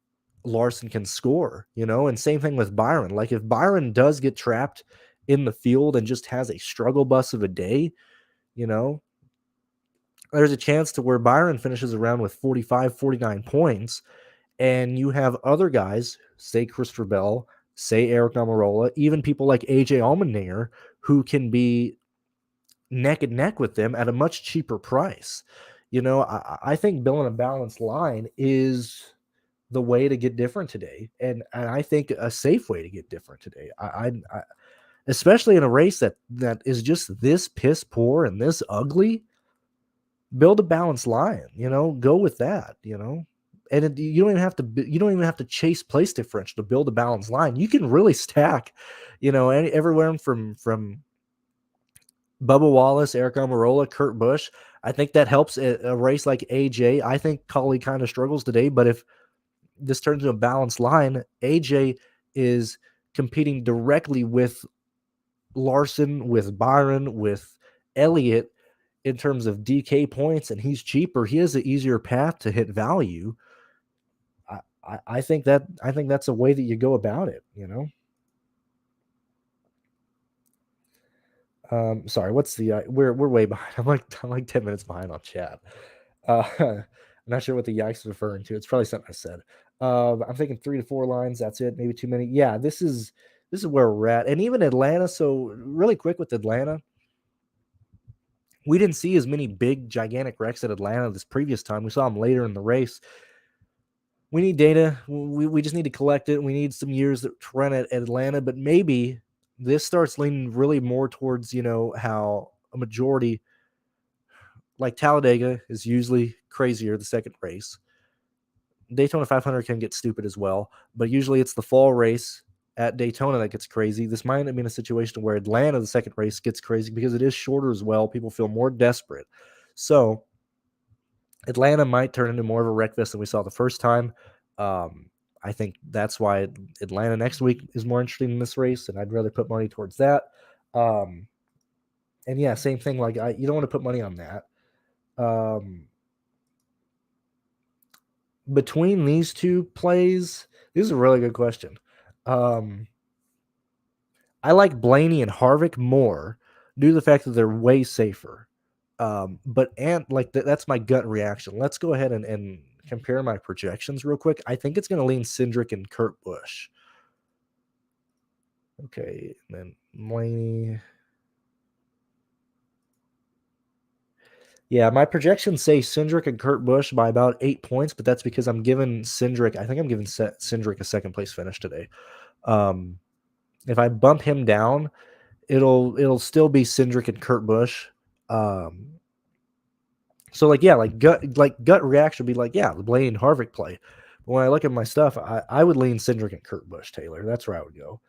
Larson can score, and same thing with Byron. Like if Byron does get trapped in the field and just has a struggle bus of a day, there's a chance to where Byron finishes around with 45, 49 points, and you have other guys, say Christopher Bell, say Eric Almirola, even people like AJ Allmendinger, who can be neck and neck with them at a much cheaper price. I think building a balanced line is the way to get different today, and I think a safe way to get different today. I especially in a race that is just this piss poor and this ugly. Build a balanced line, go with that, and you don't even have to chase place differential to build a balanced line. You can really stack, everywhere from Bubba Wallace, Eric Almirola, Kurt Busch. I think that helps a race like AJ. I think Collie kind of struggles today, but if this turns into a balanced line, AJ is competing directly with Larson, with Byron, with Elliott in terms of DK points, and he's cheaper. He has an easier path to hit value. I think that's a way that you go about it, Sorry, what's the we're way behind. I'm like 10 minutes behind on chat. I'm not sure what the yikes is referring to. It's probably something I said. I'm thinking 3 to 4 lines. That's it. Maybe too many. Yeah, this is where we're at. And even Atlanta. So really quick with Atlanta, we didn't see as many big, gigantic wrecks at Atlanta this previous time. We saw them later in the race. We need data. We just need to collect it. We need some years to run at Atlanta, but maybe this starts leaning really more towards, how a majority, like Talladega is usually crazier the second race. Daytona 500 can get stupid as well, but usually it's the fall race at Daytona that gets crazy. This might be in a situation where Atlanta, the second race, gets crazy because it is shorter as well. People feel more desperate. So Atlanta might turn into more of a wreck fest than we saw the first time. I think that's why Atlanta next week is more interesting in this race, and I'd rather put money towards that. And yeah, same thing. Like you don't want to put money on that. Between these two plays, this is a really good question. I like Blaney and Harvick more due to the fact that they're way safer. But that's my gut reaction. Let's go ahead and compare my projections real quick. I think it's going to lean Cindric and Kurt Busch. Okay, and then Blaney. Yeah, my projections say Cindric and Kurt Busch by about 8 points, but that's because I'm giving Cindric. I think I'm giving Cindric a second place finish today. If I bump him down, it'll still be Cindric and Kurt Busch. So gut reaction would be like, yeah, the Blaney and Harvick play. But when I look at my stuff, I would lean Cindric and Kurt Busch, Taylor. That's where I would go.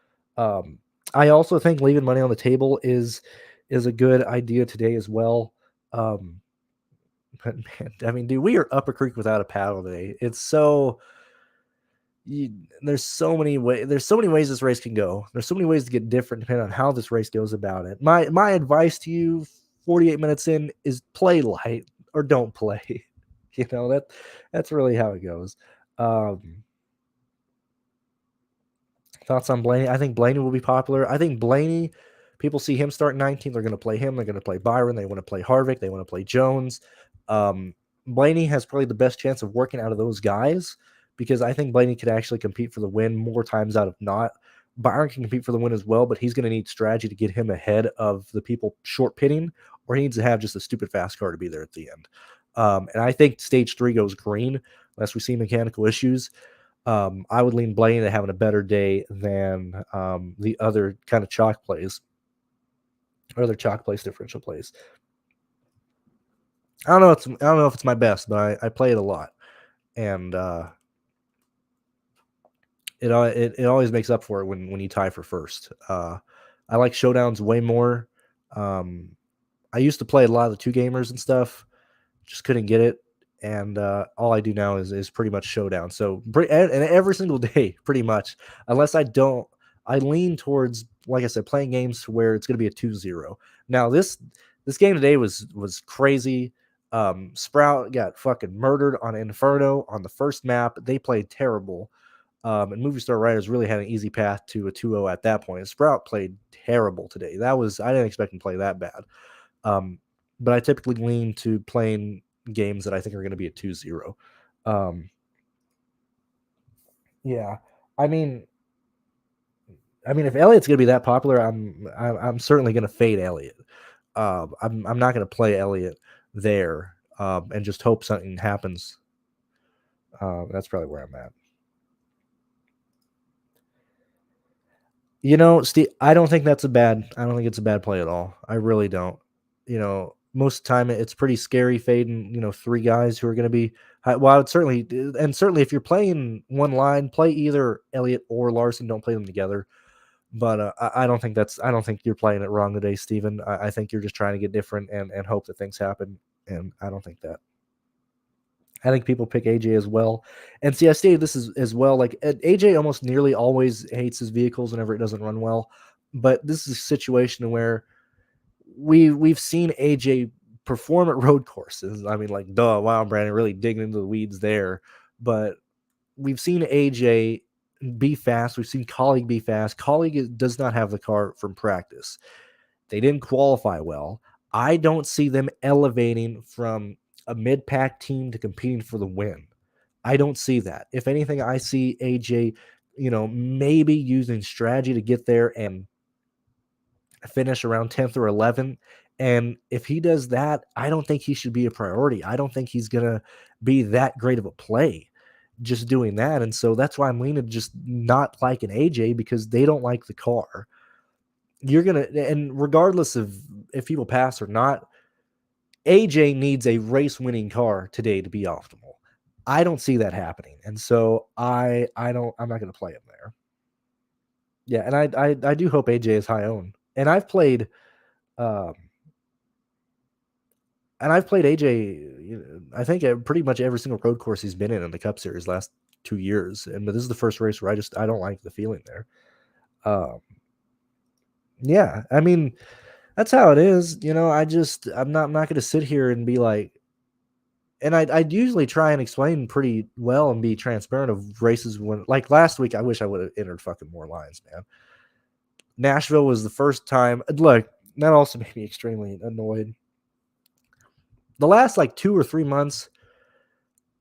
I also think leaving money on the table is a good idea today as well. But man, I mean, dude, we are up a creek without a paddle today. It's so there's so many ways this race can go. There's so many ways to get different depending on how this race goes about it. My advice to you 48 minutes in is play light or don't play. That's really how it goes. Thoughts on Blaney? I think Blaney will be popular. I think Blaney, people see him start 19th. They're going to play him. They're going to play Byron. They want to play Harvick. They want to play Jones. Blaney has probably the best chance of working out of those guys because I think Blaney could actually compete for the win more times out of not. Byron can compete for the win as well, but he's going to need strategy to get him ahead of the people short pitting, or he needs to have just a stupid fast car to be there at the end. And I think stage 3 goes green unless we see mechanical issues. I would lean Blaney to having a better day than the other kind of chalk plays or other chalk place differential plays. I don't know if it's my best, but I play it a lot, and it always makes up for it when you tie for first. I like showdowns way more. I used to play a lot of the 2-gamers and stuff, just couldn't get it. And all I do now is pretty much showdown. So and every single day, pretty much, unless I don't, I lean towards, like I said, playing games where it's going to be a 2-0. Now this game today was crazy. Sprout got fucking murdered on Inferno on the first map. They played terrible. And Movie Star Riders really had an easy path to a 2-0 at that point. And Sprout played terrible today. I didn't expect him to play that bad. But I typically lean to playing games that I think are going to be a 2-0. Yeah. I mean, if Elliott's going to be that popular, I'm certainly going to fade Elliott. I'm not going to play Elliott there and just hope something happens. That's probably where I'm at. Steve, I don't think it's a bad play at all. I really don't. Most of the time it's pretty scary fading, 3 guys who are going to be, well, I would certainly if you're playing one line, play either Elliott or Larson, don't play them together. But I don't think you're playing it wrong today, Steven. I think you're just trying to get different and hope that things happen. And I don't think that. I think people pick AJ as well. And see, I stated this as well. Like AJ almost nearly always hates his vehicles whenever it doesn't run well. But this is a situation where we've seen AJ perform at road courses. I mean, like, duh, wow, Brandon really digging into the weeds there. But we've seen AJ be fast. We've seen Colleague be fast. Colleague does not have the car from practice. They didn't qualify well. I don't see them elevating from a mid-pack team to competing for the win. I don't see that. If anything, I see AJ, maybe using strategy to get there and finish around 10th or 11th. And if he does that, I don't think he should be a priority. I don't think he's going to be that great of a play just doing that. And so that's why I'm leaning just not like an AJ, because they don't like the car. And regardless of if people pass or not, AJ needs a race winning car today to be optimal. I don't see that happening. And so I'm not going to play him there. Yeah. And I do hope AJ is high owned. And I've played AJ, I think pretty much every single road course he's been in the Cup Series last 2 years. And this is the first race where I don't like the feeling there. Yeah, I mean, that's how it is. I'm not going to sit here and be like, and I'd usually try and explain pretty well and be transparent of races when, like last week, I wish I would have entered fucking more lines, man. Nashville was the first time. Look, that also made me extremely annoyed. The last like 2 or 3 months,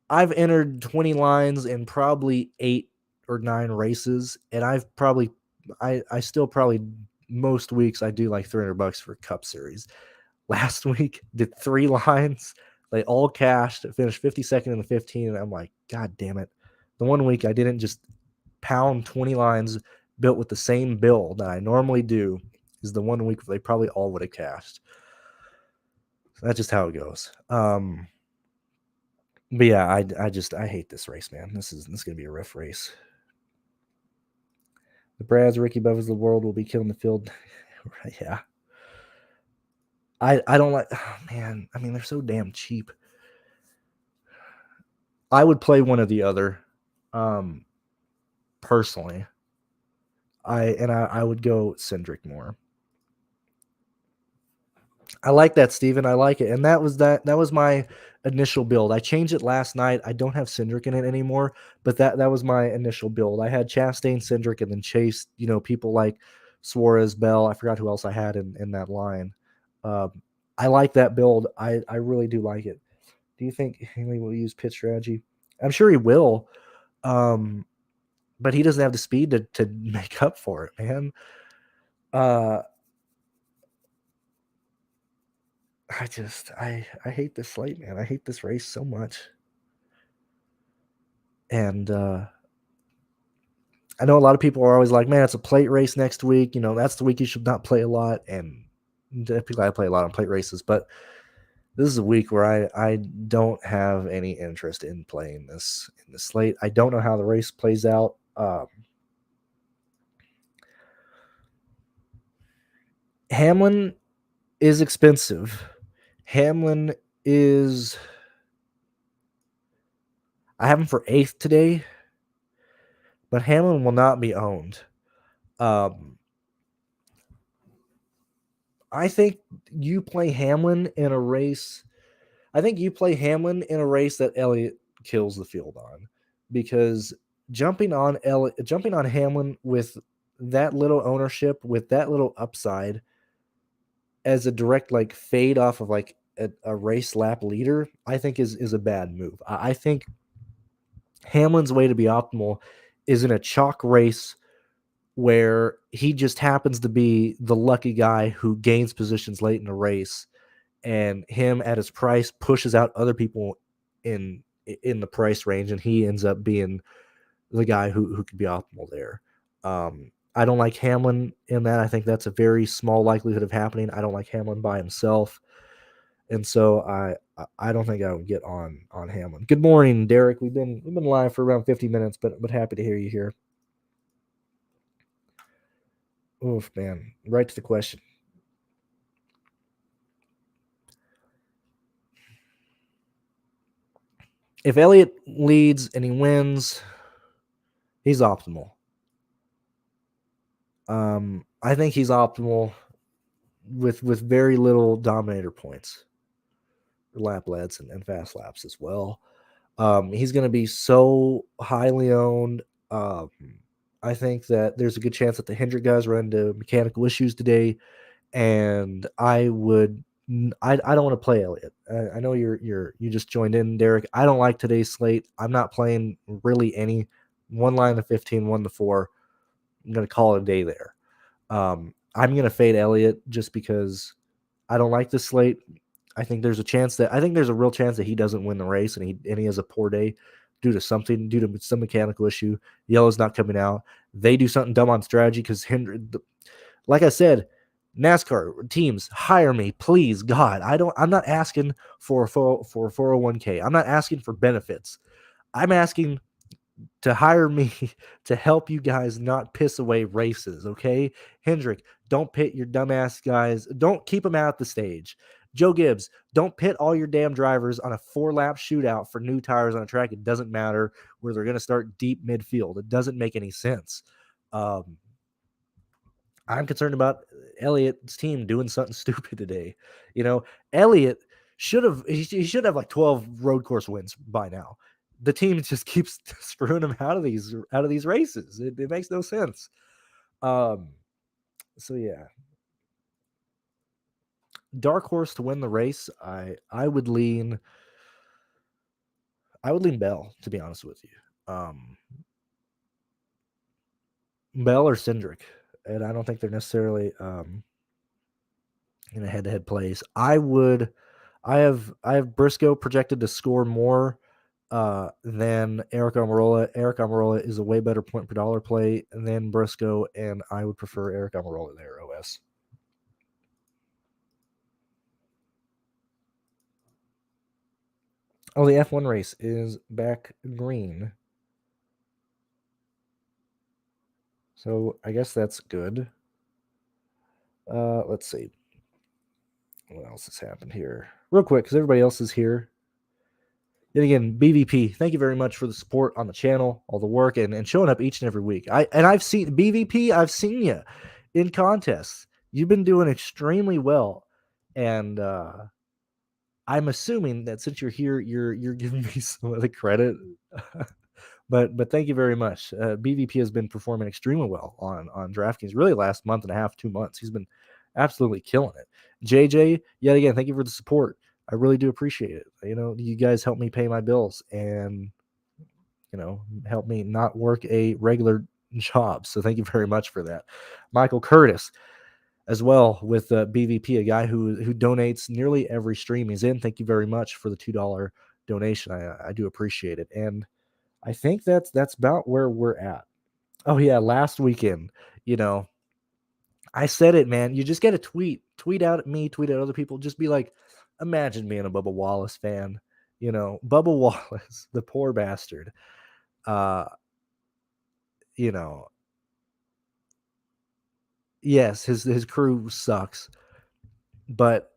I've entered 20 lines in probably 8 or 9 races, and I still probably most weeks I do like $300 for Cup Series. Last week did 3 lines, they all cashed, finished 52nd in the 15, and I'm like, God damn it! The one week I didn't just pound 20 lines built with the same bill that I normally do is the one week where they probably all would have cashed. So that's just how it goes. But yeah, I hate this race, man. This is gonna be a rough race. The Brads, Ricky Bubba's the world will be killing the field. Yeah. I don't like, oh, man. I mean, they're so damn cheap. I would play one or the other. Personally. I would go Cindric more. I like that, Steven. I like it. And that was my initial build. I changed it last night. I don't have Cindric in it anymore, but that was my initial build. I had Chastain, Cindric, and then Chase, people like Suarez, Bell. I forgot who else I had in that line. I like that build. I really do like it. Do you think Haley will use pit strategy? I'm sure he will. But he doesn't have the speed to make up for it, man. I hate this slate, man. I hate this race so much. And I know a lot of people are always like, man, it's a plate race next week. That's the week you should not play a lot. And typically I play a lot on plate races, but this is a week where I don't have any interest in playing this in the slate. I don't know how the race plays out. Hamlin is expensive. Hamlin is. I have him for 8th today, but Hamlin will not be owned. I think you play Hamlin in a race. I think you play Hamlin in a race that Elliott kills the field on, because jumping on Hamlin with that little ownership, with that little upside, as a direct like fade off of like a race lap leader, I think is a bad move. I think Hamlin's way to be optimal is in a chalk race where he just happens to be the lucky guy who gains positions late in the race, and him at his price pushes out other people in the price range, and he ends up being the guy who could be optimal there. I don't like Hamlin in that. I think that's a very small likelihood of happening. I don't like Hamlin by himself, and so I don't think I would get on Hamlin. Good morning, Derek. We've been live for around 50 minutes, but happy to hear you here. Oof, man. Right to the question. If Elliott leads and he wins, he's optimal. I think he's optimal with very little dominator points, lap leds and fast laps as well. He's going to be so highly owned. I think that there's a good chance that the Hendrick guys run into mechanical issues today, and I don't want to play Elliott. I know you just joined in, Derek. I don't like today's slate. I'm not playing really any. 1 line to 15, 1 to 4. I'm going to call it a day there. I'm going to fade Elliott just because I don't like this slate. I think there's a real chance that he doesn't win the race, and he has a poor day due to some mechanical issue. Yellow's not coming out. They do something dumb on strategy because like I said, NASCAR teams, hire me, please, God. I'm not asking for 401k. I'm not asking for benefits. I'm asking to hire me to help you guys not piss away races, okay? Hendrick, don't pit your dumbass guys. Don't keep them out the stage. Joe Gibbs, don't pit all your damn drivers on a 4-lap shootout for new tires on a track. It doesn't matter where they're going to start deep midfield. It doesn't make any sense. I'm concerned about Elliott's team doing something stupid today. Elliott should have like 12 road course wins by now. The team just keeps screwing him out of these races. It makes no sense. So yeah. Dark horse to win the race, I would lean Bell, to be honest with you. Bell or Cindric. And I don't think they're necessarily in a head-to-head place. I have Briscoe projected to score more than Eric Almirola. Eric Almirola is a way better point per dollar play than Briscoe, and I would prefer Eric Almirola there, OS. Oh, the F1 race is back green. So I guess that's good. Let's see. What else has happened here? Real quick, because everybody else is here. Yet again, BVP, thank you very much for the support on the channel, all the work, and showing up each and every week. I've seen BVP, I've seen you in contests. You've been doing extremely well, and I'm assuming that since you're here, you're giving me some of the credit. But thank you very much. BVP has been performing extremely well on DraftKings. Really, last month and a half, 2 months, he's been absolutely killing it. JJ, yet again, thank you for the support. I really do appreciate it. You guys help me pay my bills and help me not work a regular job. So thank you very much for that. Michael Curtis, as well, with BVP, a guy who donates nearly every stream he's in. Thank you very much for the $2 donation. I do appreciate it. And I think that's about where we're at. Oh yeah, last weekend, I said it, man. You just got to tweet out at me, tweet at other people. Just be like, imagine being a Bubba Wallace fan. Bubba Wallace, the poor bastard. Yes, his crew sucks. But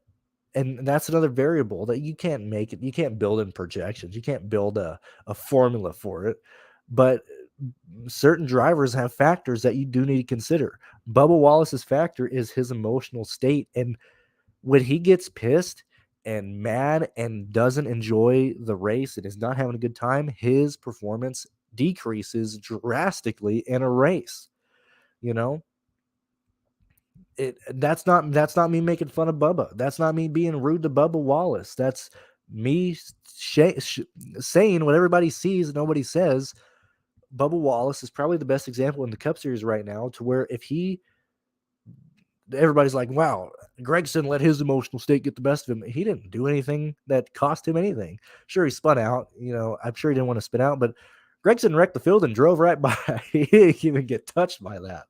and that's another variable that you can't make it. You can't build in projections. You can't build a formula for it. But certain drivers have factors that you do need to consider. Bubba Wallace's factor is his emotional state. And when he gets pissed and mad and doesn't enjoy the race and is not having a good time, his performance decreases drastically in a race. You know, that's not me making fun of Bubba. That's not me being rude to Bubba Wallace. That's me saying what everybody sees and nobody says. Bubba Wallace is probably the best example in the Cup Series right now, to where if everybody's like, wow, Gregson let his emotional state get the best of him. He didn't do anything that cost him anything. Sure, he spun out. I'm sure he didn't want to spin out, but Gregson wrecked the field and drove right by. He didn't even get touched by that.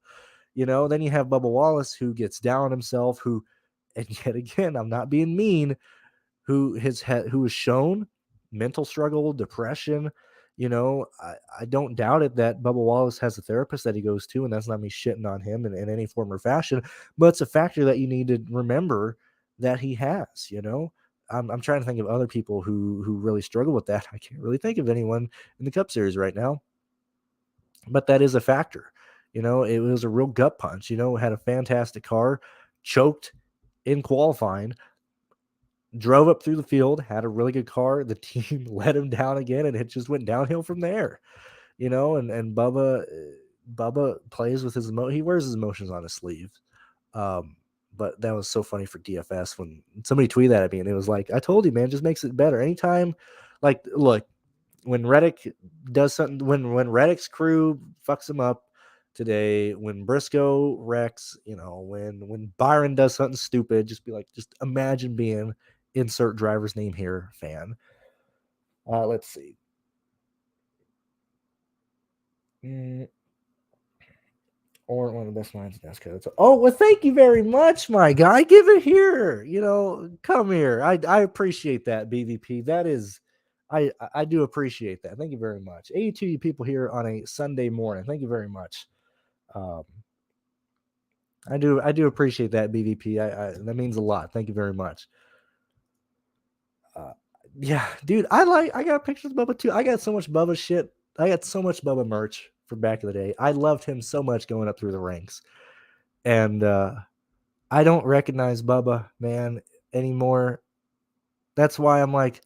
Then you have Bubba Wallace, who gets down on himself, and yet again, I'm not being mean, who has shown mental struggle, depression. I don't doubt it that Bubba Wallace has a therapist that he goes to, and that's not me shitting on him in any form or fashion, but it's a factor that you need to remember that he has. I'm trying to think of other people who really struggle with that. I can't really think of anyone in the Cup Series right now, but that is a factor. It was a real gut punch. Had a fantastic car, choked in qualifying, drove up through the field, had a really good car. The team let him down again, and it just went downhill from there. And Bubba plays with his he wears his emotions on his sleeve. But that was so funny for DFS when somebody tweeted that at me, and it was like, I told you, man, just makes it better. Anytime, like, look, when Reddick does something, when Reddick's crew fucks him up today, when Briscoe wrecks, when Byron does something stupid, just be like, just imagine being insert driver's name here fan. Let's see. Or one of the best minds in NASCAR. Oh, well, thank you very much, my guy. Give it here. Come here. I appreciate that, BVP. That is, I do appreciate that. Thank you very much. 82 people here on a Sunday morning. Thank you very much. I do appreciate that, BVP. That means a lot. Thank you very much. Yeah, dude, I got pictures of Bubba too. I got so much Bubba shit. I got so much Bubba merch from back in the day. I loved him so much going up through the ranks. And I don't recognize Bubba, man, anymore. That's why I'm like,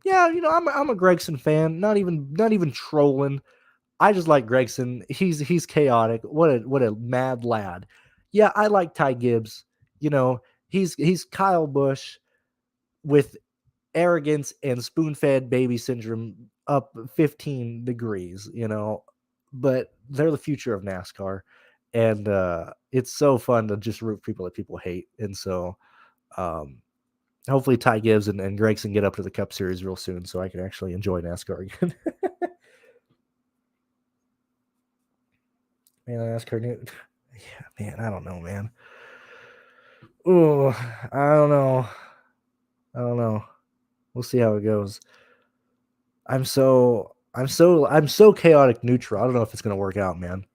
yeah, I'm a Gregson fan. Not even trolling. I just like Gregson. He's chaotic. What a mad lad. Yeah, I like Ty Gibbs. He's Kyle Busch with arrogance and spoon-fed baby syndrome up 15 degrees, but they're the future of NASCAR. And it's so fun to just root people that people hate. And so hopefully Ty Gibbs and Gregson get up to the Cup Series real soon so I can actually enjoy NASCAR again. Man, NASCAR new. Yeah, man, I don't know, man. Oh, I don't know. We'll see how it goes. I'm so chaotic neutral. I don't know if it's gonna work out, man.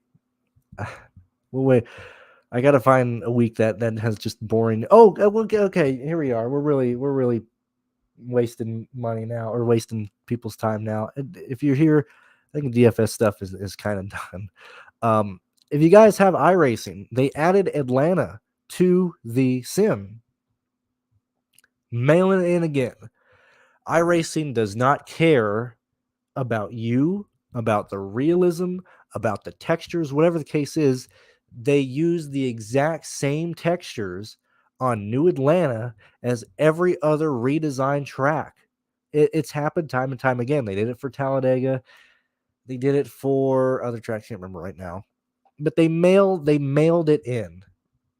Well, wait. I gotta find a week that has just boring. Oh, okay. Here we are. We're really wasting money now, or wasting people's time now. If you're here, I think DFS stuff is kind of done. If you guys have iRacing, they added Atlanta to the sim. Mailing it in again. iRacing does not care about you, about the realism, about the textures, whatever the case is. They use the exact same textures on New Atlanta as every other redesigned track. It's happened time and time again. They did it for Talladega. They did it for other tracks. I can't remember right now, but they mailed it in.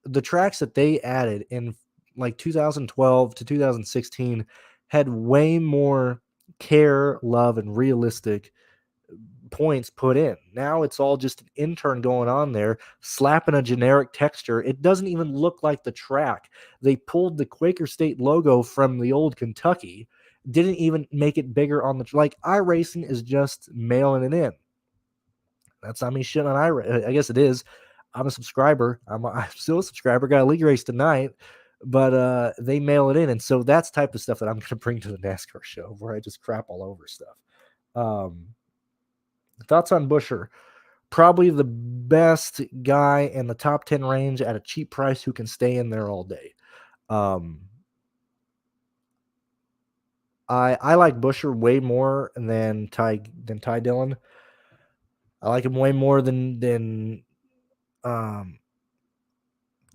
The tracks that they added in like 2012 to 2016 had way more care, love, and realistic points put in. Now it's all just an intern going on there, slapping a generic texture. It doesn't even look like the track. They pulled the Quaker State logo from the old Kentucky, didn't even make it bigger on the like. iRacing is just mailing it in. That's not me shit on iRacing. I guess it is. I'm a subscriber. I'm still a subscriber. Got a league race tonight. but they mail it in. And so that's the type of stuff that I'm going to bring to the NASCAR show, where I just crap all over stuff. Thoughts on Buescher? Probably the best guy in the top 10 range at a cheap price who can stay in there all day. I like Buescher way more than Ty Dillon. I like him way more than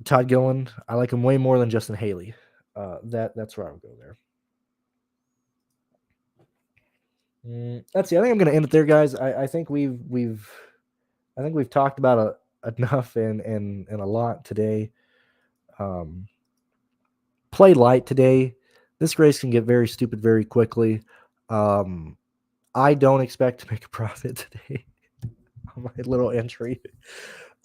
Todd Gillen. I like him way more than Justin Haley. That's where I would go there. That's it. I think I'm going to end it there, guys. I think we've talked about enough and a lot today. Play light today. This race can get very stupid very quickly. I don't expect to make a profit today on my little entry.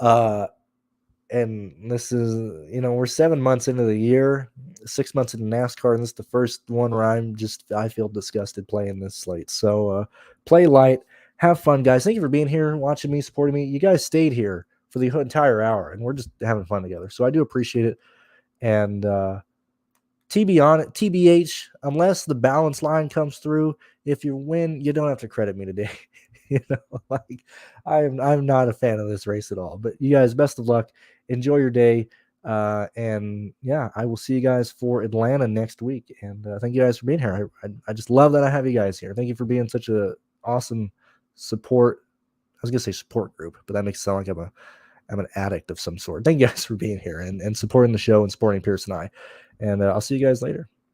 And this is, we're 7 months into the year, 6 months into NASCAR, and this is the first one where I feel disgusted playing this slate. So play light, have fun, guys. Thank you for being here, watching me, supporting me. You guys stayed here for the entire hour, and we're just having fun together. So I do appreciate it. And TBH, unless the balance line comes through, if you win, you don't have to credit me today. I'm not a fan of this race at all. But you guys, best of luck. Enjoy your day. And yeah, I will see you guys for Atlanta next week. And thank you guys for being here. I just love that I have you guys here. Thank you for being such a awesome support. I was gonna say support group, but that makes it sound like I'm an addict of some sort. Thank you guys for being here and supporting the show and supporting Pearce and I. And I'll see you guys later.